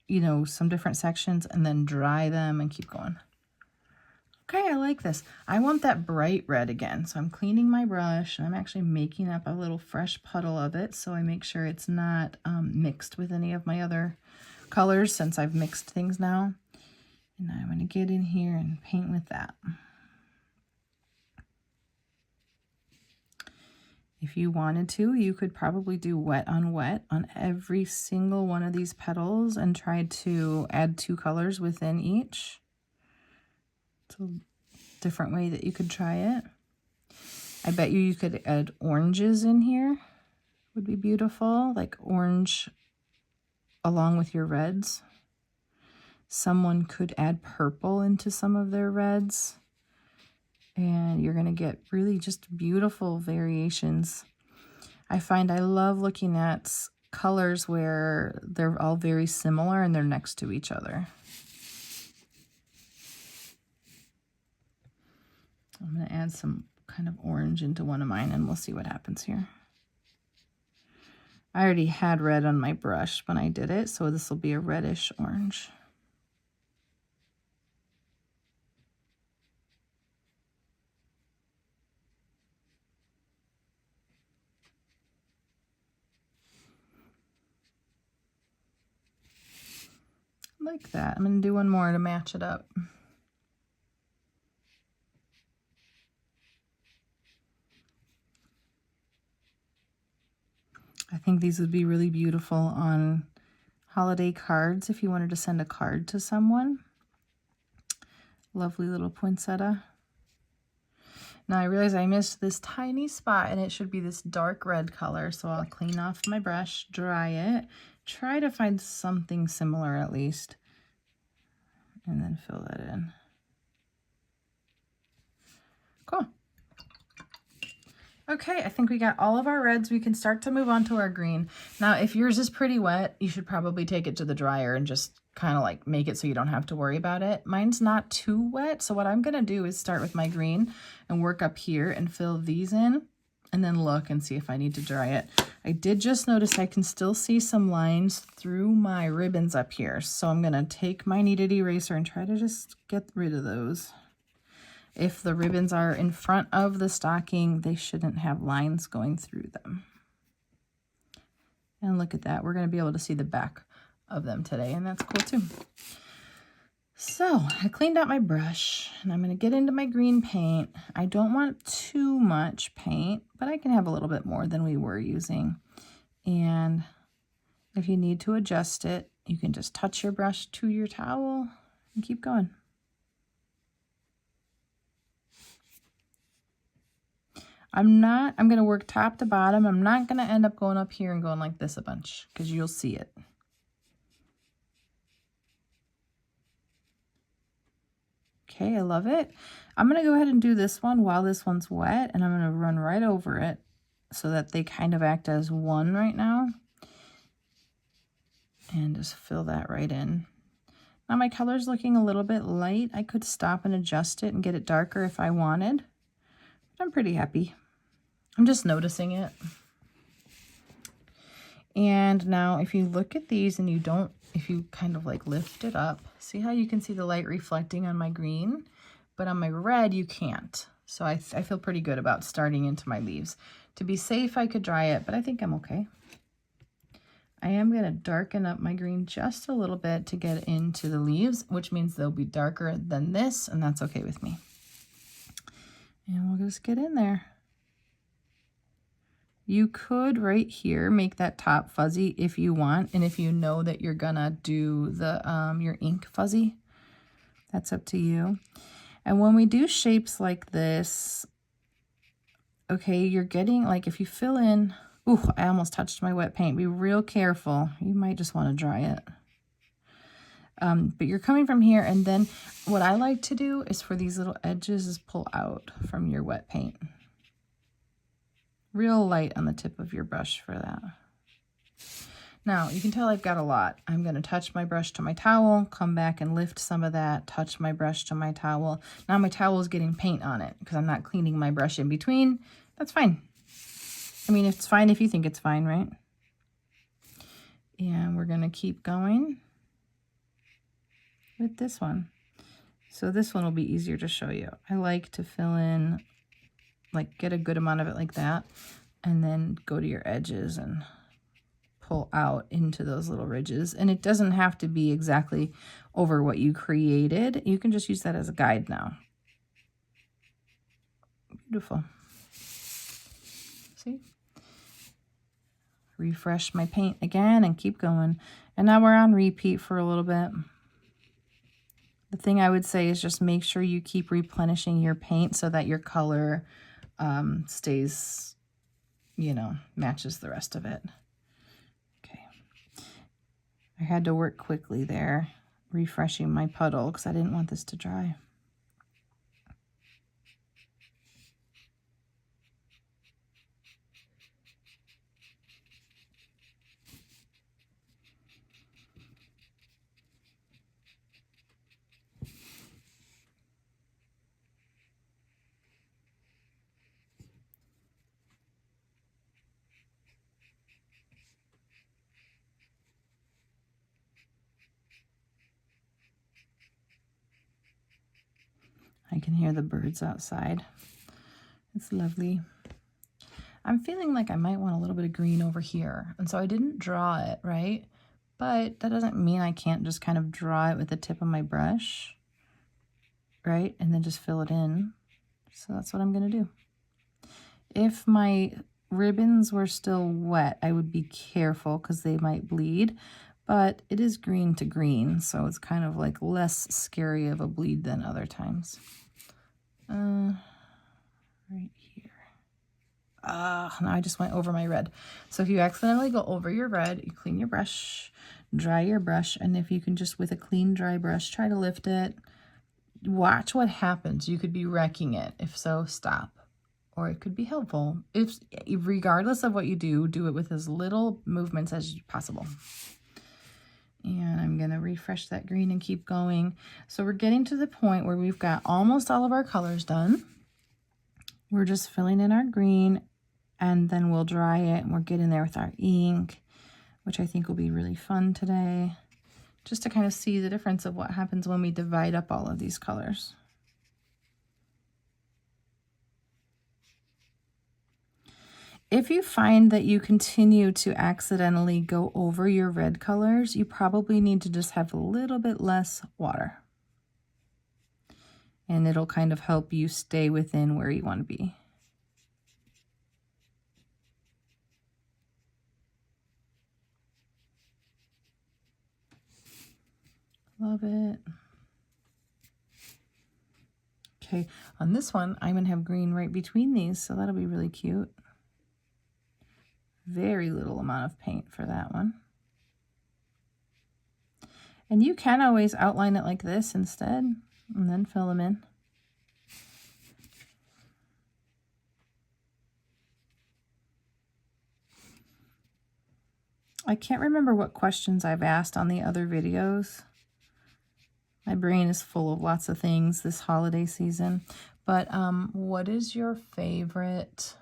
you know, some different sections and then dry them and keep going. Okay, I like this. I want that bright red again. So I'm cleaning my brush and I'm actually making up a little fresh puddle of it. So I make sure it's not mixed with any of my other colors since I've mixed things now. And I'm going to get in here and paint with that. If you wanted to, you could probably do wet on every single one of these petals and try to add 2 colors within each. It's a different way that you could try it. I bet you could add oranges in here. Would be beautiful, like orange along with your reds. Someone could add purple into some of their reds. And you're going to get really just beautiful variations. I find I love looking at colors where they're all very similar and they're next to each other. I'm going to add some kind of orange into one of mine and we'll see what happens here. I already had red on my brush when I did it, so this will be a reddish orange. Like that. I'm going to do one more to match it up. I think these would be really beautiful on holiday cards if you wanted to send a card to someone. Lovely little poinsettia. Now I realize I missed this tiny spot and it should be this dark red color, so I'll clean off my brush, dry it, try to find something similar at least, and then fill that in. Cool. Okay, I think we got all of our reds. We can start to move on to our green. Now, if yours is pretty wet, you should probably take it to the dryer and just kind of like make it so you don't have to worry about it. Mine's not too wet, so what I'm gonna do is start with my green and work up here and fill these in and then look and see if I need to dry it. I did just notice I can still see some lines through my ribbons up here, so I'm gonna take my kneaded eraser and try to just get rid of those. If the ribbons are in front of the stocking, they shouldn't have lines going through them. And look at that, we're gonna be able to see the back of them today, and that's cool too. So I cleaned out my brush and I'm gonna get into my green paint. I don't want too much paint, but I can have a little bit more than we were using. And if you need to adjust it, you can just touch your brush to your towel and keep going. I'm going to work top to bottom. I'm not going to end up going up here and going like this a bunch because you'll see it. Okay, I love it. I'm going to go ahead and do this one while this one's wet, and I'm going to run right over it so that they kind of act as one right now. And just fill that right in. Now my color's looking a little bit light. I could stop and adjust it and get it darker if I wanted. But I'm pretty happy. I'm just noticing it. And now if you look at these and if you kind of like lift it up, see how you can see the light reflecting on my green, but on my red you can't. So I feel pretty good about starting into my leaves. To be safe, I could dry it, but I think I'm okay. I am going to darken up my green just a little bit to get into the leaves, which means they'll be darker than this, and that's okay with me. And we'll just get in there. You could right here make that top fuzzy if you want, and if you know that you're gonna do the your ink fuzzy, that's up to you. And when we do shapes like this, okay, you're getting, like if you fill in, ooh, I almost touched my wet paint. Be real careful. You might just want to dry it. But you're coming from here, and then what I like to do is for these little edges is pull out from your wet paint. Real light on the tip of your brush for that. Now, you can tell I've got a lot. I'm going to touch my brush to my towel, come back and lift some of that, touch my brush to my towel. Now my towel is getting paint on it because I'm not cleaning my brush in between. That's fine. I mean, it's fine if you think it's fine, right? And we're going to keep going with this one. So this one will be easier to show you. I like to fill in, like get a good amount of it like that, and then go to your edges and pull out into those little ridges. And it doesn't have to be exactly over what you created. You can just use that as a guide now. Beautiful. See? Refresh my paint again and keep going. And now we're on repeat for a little bit. The thing I would say is just make sure you keep replenishing your paint so that your color stays, you know, matches the rest of it. Okay. I had to work quickly there, refreshing my puddle because I didn't want this to dry. I can hear the birds outside. It's lovely. I'm feeling like I might want a little bit of green over here. And so I didn't draw it, right? But that doesn't mean I can't just kind of draw it with the tip of my brush, right? And then just fill it in. So that's what I'm going to do. If my ribbons were still wet, I would be careful because they might bleed. But it is green to green, so it's kind of like less scary of a bleed than other times. Right here. Now I just went over my red. So if you accidentally go over your red, you clean your brush, dry your brush, and if you can just with a clean dry brush try to lift it, watch what happens. You could be wrecking it. If so, stop. Or it could be helpful. If regardless of what you do, do it with as little movements as possible. And I'm going to refresh that green and keep going. So we're getting to the point where we've got almost all of our colors done. We're just filling in our green, and then we'll dry it, and we'll get in there with our ink, which I think will be really fun today, just to kind of see the difference of what happens when we divide up all of these colors. If you find that you continue to accidentally go over your red colors, you probably need to just have a little bit less water. And it'll kind of help you stay within where you want to be. Love it. Okay, on this one, I'm gonna have green right between these, so that'll be really cute. Very little amount of paint for that one. And you can always outline it like this instead, and then fill them in. I can't remember what questions I've asked on the other videos. My brain is full of lots of things this holiday season. But what is your favorite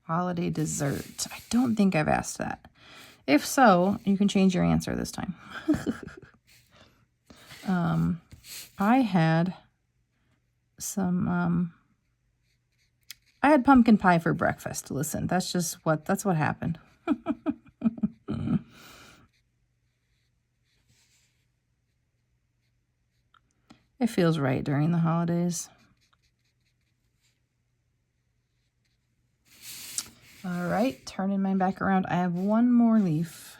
holiday dessert? I don't think I've asked that. If so, you can change your answer this time. I had some, I had pumpkin pie for breakfast. Listen, that's what happened. It feels right during the holidays. All right, turning mine back around. I have one more leaf.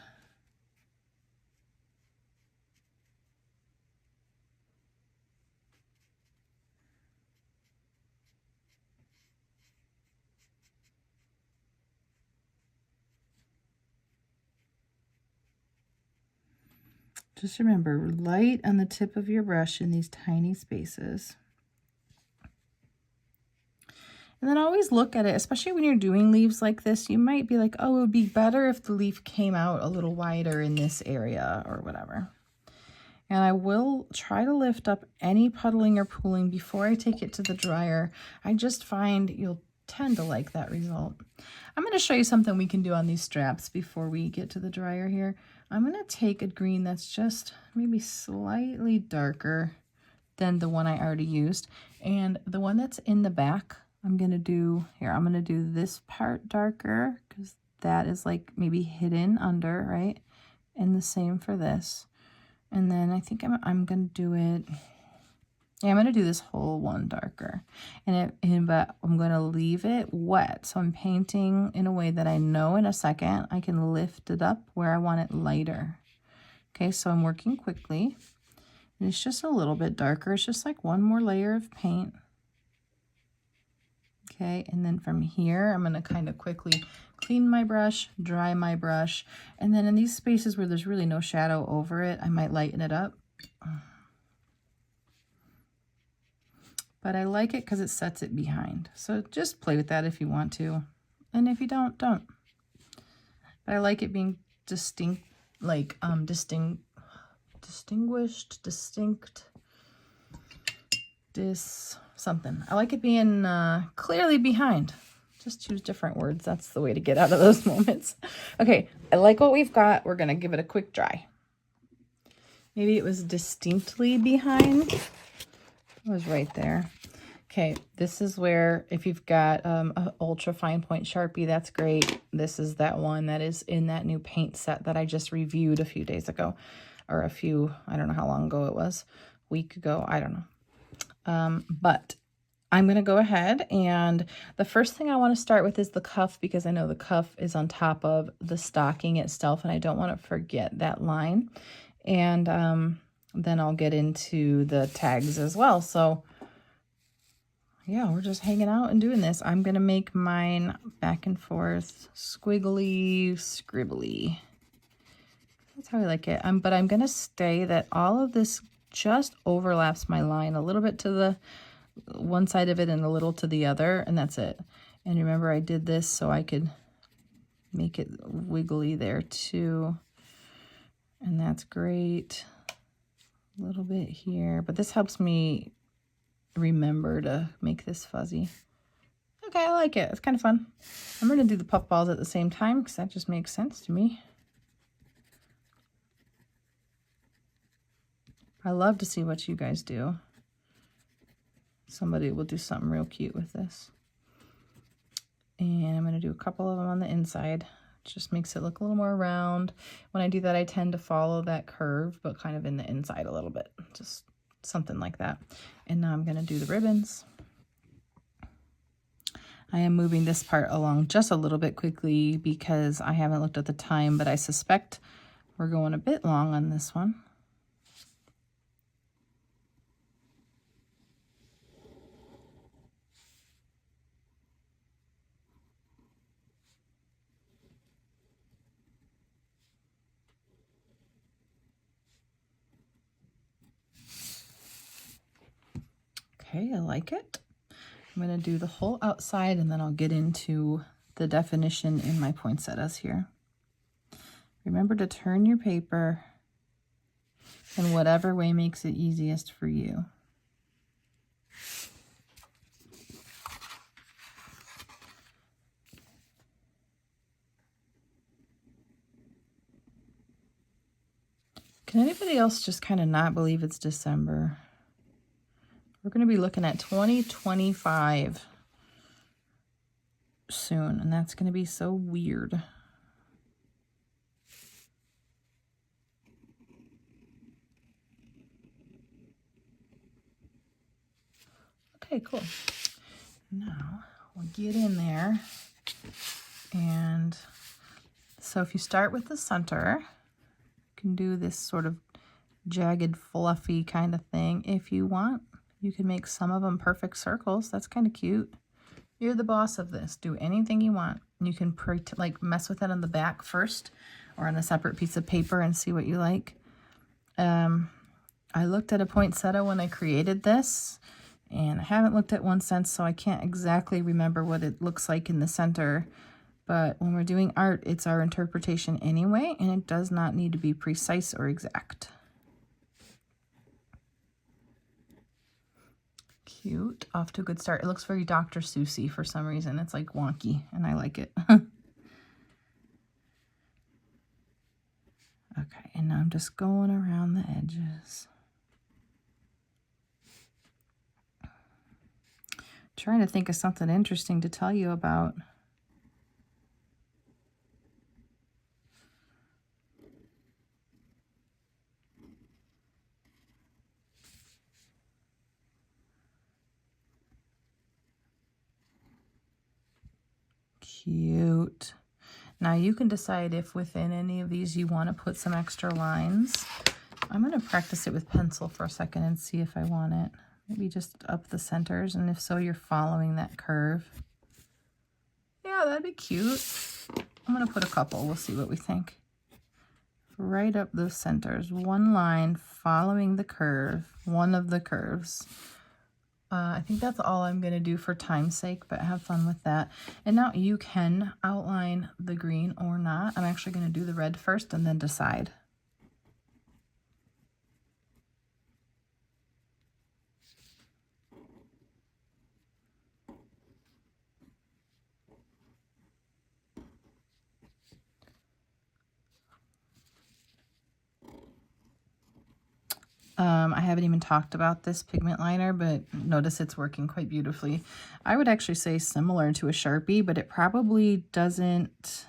Just remember, light on the tip of your brush in these tiny spaces. And then always look at it, especially when you're doing leaves like this. You might be like, oh, it would be better if the leaf came out a little wider in this area or whatever. And I will try to lift up any puddling or pooling before I take it to the dryer. I just find you'll tend to like that result. I'm going to show you something we can do on these straps before we get to the dryer here. I'm going to take a green that's just maybe slightly darker than the one I already used. And the one that's in the back, I'm going to do this part darker because that is like maybe hidden under, right? And the same for this. And then I think I'm going to do it, yeah, I'm going to do this whole one darker. But I'm going to leave it wet. So I'm painting in a way that I know in a second I can lift it up where I want it lighter. Okay, so I'm working quickly. And it's just a little bit darker. It's just like one more layer of paint. Okay, and then from here, I'm going to kind of quickly clean my brush, dry my brush, and then in these spaces where there's really no shadow over it, I might lighten it up. But I like it because it sets it behind. So just play with that if you want to. And if you don't, don't. But I like it being distinct, like something. I like it being clearly behind. Just choose different words. That's the way to get out of those moments. Okay, I like what we've got. We're going to give it a quick dry. Maybe it was distinctly behind. It was right there. Okay, this is where, if you've got an ultra fine point Sharpie, that's great. This is that one that is in that new paint set that I just reviewed a few days ago. Or I don't know how long ago it was. A week ago, I don't know. But I'm going to go ahead, and the first thing I want to start with is the cuff, because I know the cuff is on top of the stocking itself, and I don't want to forget that line. And then I'll get into the tags as well. So yeah, we're just hanging out and doing this. I'm going to make mine back and forth, squiggly, scribbly. That's how I like it. But I'm going to stay that all of this just overlaps my line a little bit to the one side of it and a little to the other, and that's it. And remember, I did this so I could make it wiggly there too. And that's great. A little bit here, but this helps me remember to make this fuzzy. Okay, I like it. It's kind of fun. I'm going to do the puff balls at the same time because that just makes sense to me. I love to see what you guys do. Somebody will do something real cute with this. And I'm going to do a couple of them on the inside. It just makes it look a little more round. When I do that, I tend to follow that curve, but kind of in the inside a little bit. Just something like that. And now I'm going to do the ribbons. I am moving this part along just a little bit quickly because I haven't looked at the time, but I suspect we're going a bit long on this one. Okay, I like it. I'm going to do the whole outside and then I'll get into the definition in my poinsettias here. Remember to turn your paper in whatever way makes it easiest for you. Can anybody else just kind of not believe it's December? We're going to be looking at 2025 soon, and that's going to be so weird. Okay, cool. Now we'll get in there. And so if you start with the center, you can do this sort of jagged, fluffy kind of thing if you want. You can make some of them perfect circles. That's kind of cute. You're the boss of this. Do anything you want. You can like mess with it on the back first or on a separate piece of paper and see what you like. I looked at a poinsettia when I created this, and I haven't looked at one since, so I can't exactly remember what it looks like in the center. But when we're doing art, it's our interpretation anyway, and it does not need to be precise or exact. Cute. Off to a good start. It looks very Dr. Seuss-y for some reason. It's like wonky, and I like it. Okay, and now I'm just going around the edges. Trying to think of something interesting to tell you about. Cute. Now you can decide if within any of these you want to put some extra lines. I'm going to practice it with pencil for a second and see if I want it. Maybe just up the centers, and if so, you're following that curve. Yeah, that'd be cute. I'm going to put a couple. We'll see what we think. Right up those centers. One line following the curve, one of the curves. I think that's all I'm going to do for time's sake, but have fun with that. And now you can outline the green or not. I'm actually going to do the red first and then decide. I haven't even talked about this pigment liner, but notice it's working quite beautifully. I would actually say similar to a Sharpie, but it probably doesn't.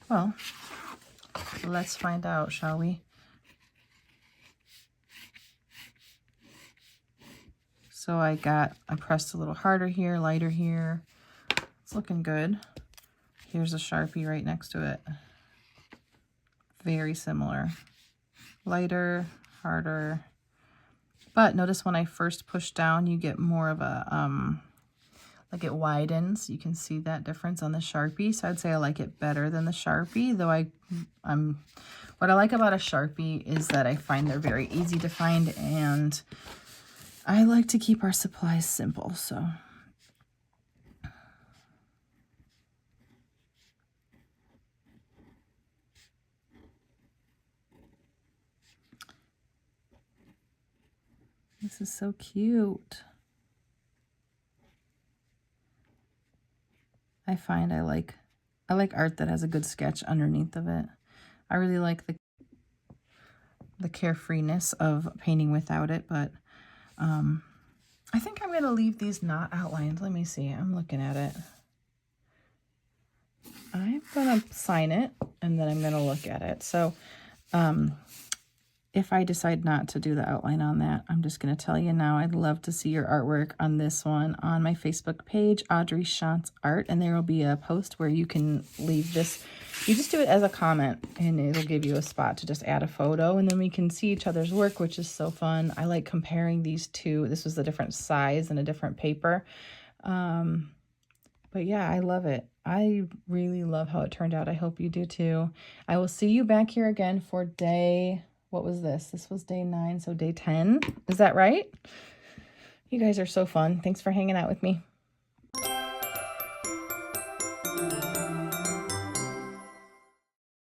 Well, let's find out, shall we? So I pressed a little harder here, lighter here. It's looking good. Here's a Sharpie right next to it. Very similar. Lighter, harder. But notice when I first push down, you get more of a, like it widens. You can see that difference on the Sharpie. So I'd say I like it better than the Sharpie, though what I like about a Sharpie is that I find they're very easy to find, and I like to keep our supplies simple, so. This is so cute. I find I like art that has a good sketch underneath of it. I really like the carefreeness of painting without it, but I think I'm going to leave these not outlined. Let me see. I'm looking at it. I'm going to sign it, and then I'm going to look at it. So if I decide not to do the outline on that, I'm just going to tell you now, I'd love to see your artwork on this one on my Facebook page, Audrey Shantz Art, and there will be a post where you can leave this. You just do it as a comment, and it'll give you a spot to just add a photo, and then we can see each other's work, which is so fun. I like comparing these two. This was a different size and a different paper. But yeah, I love it. I really love how it turned out. I hope you do too. I will see you back here again for day... What was this? This was day 9, so day 10. Is that right? You guys are so fun. Thanks for hanging out with me.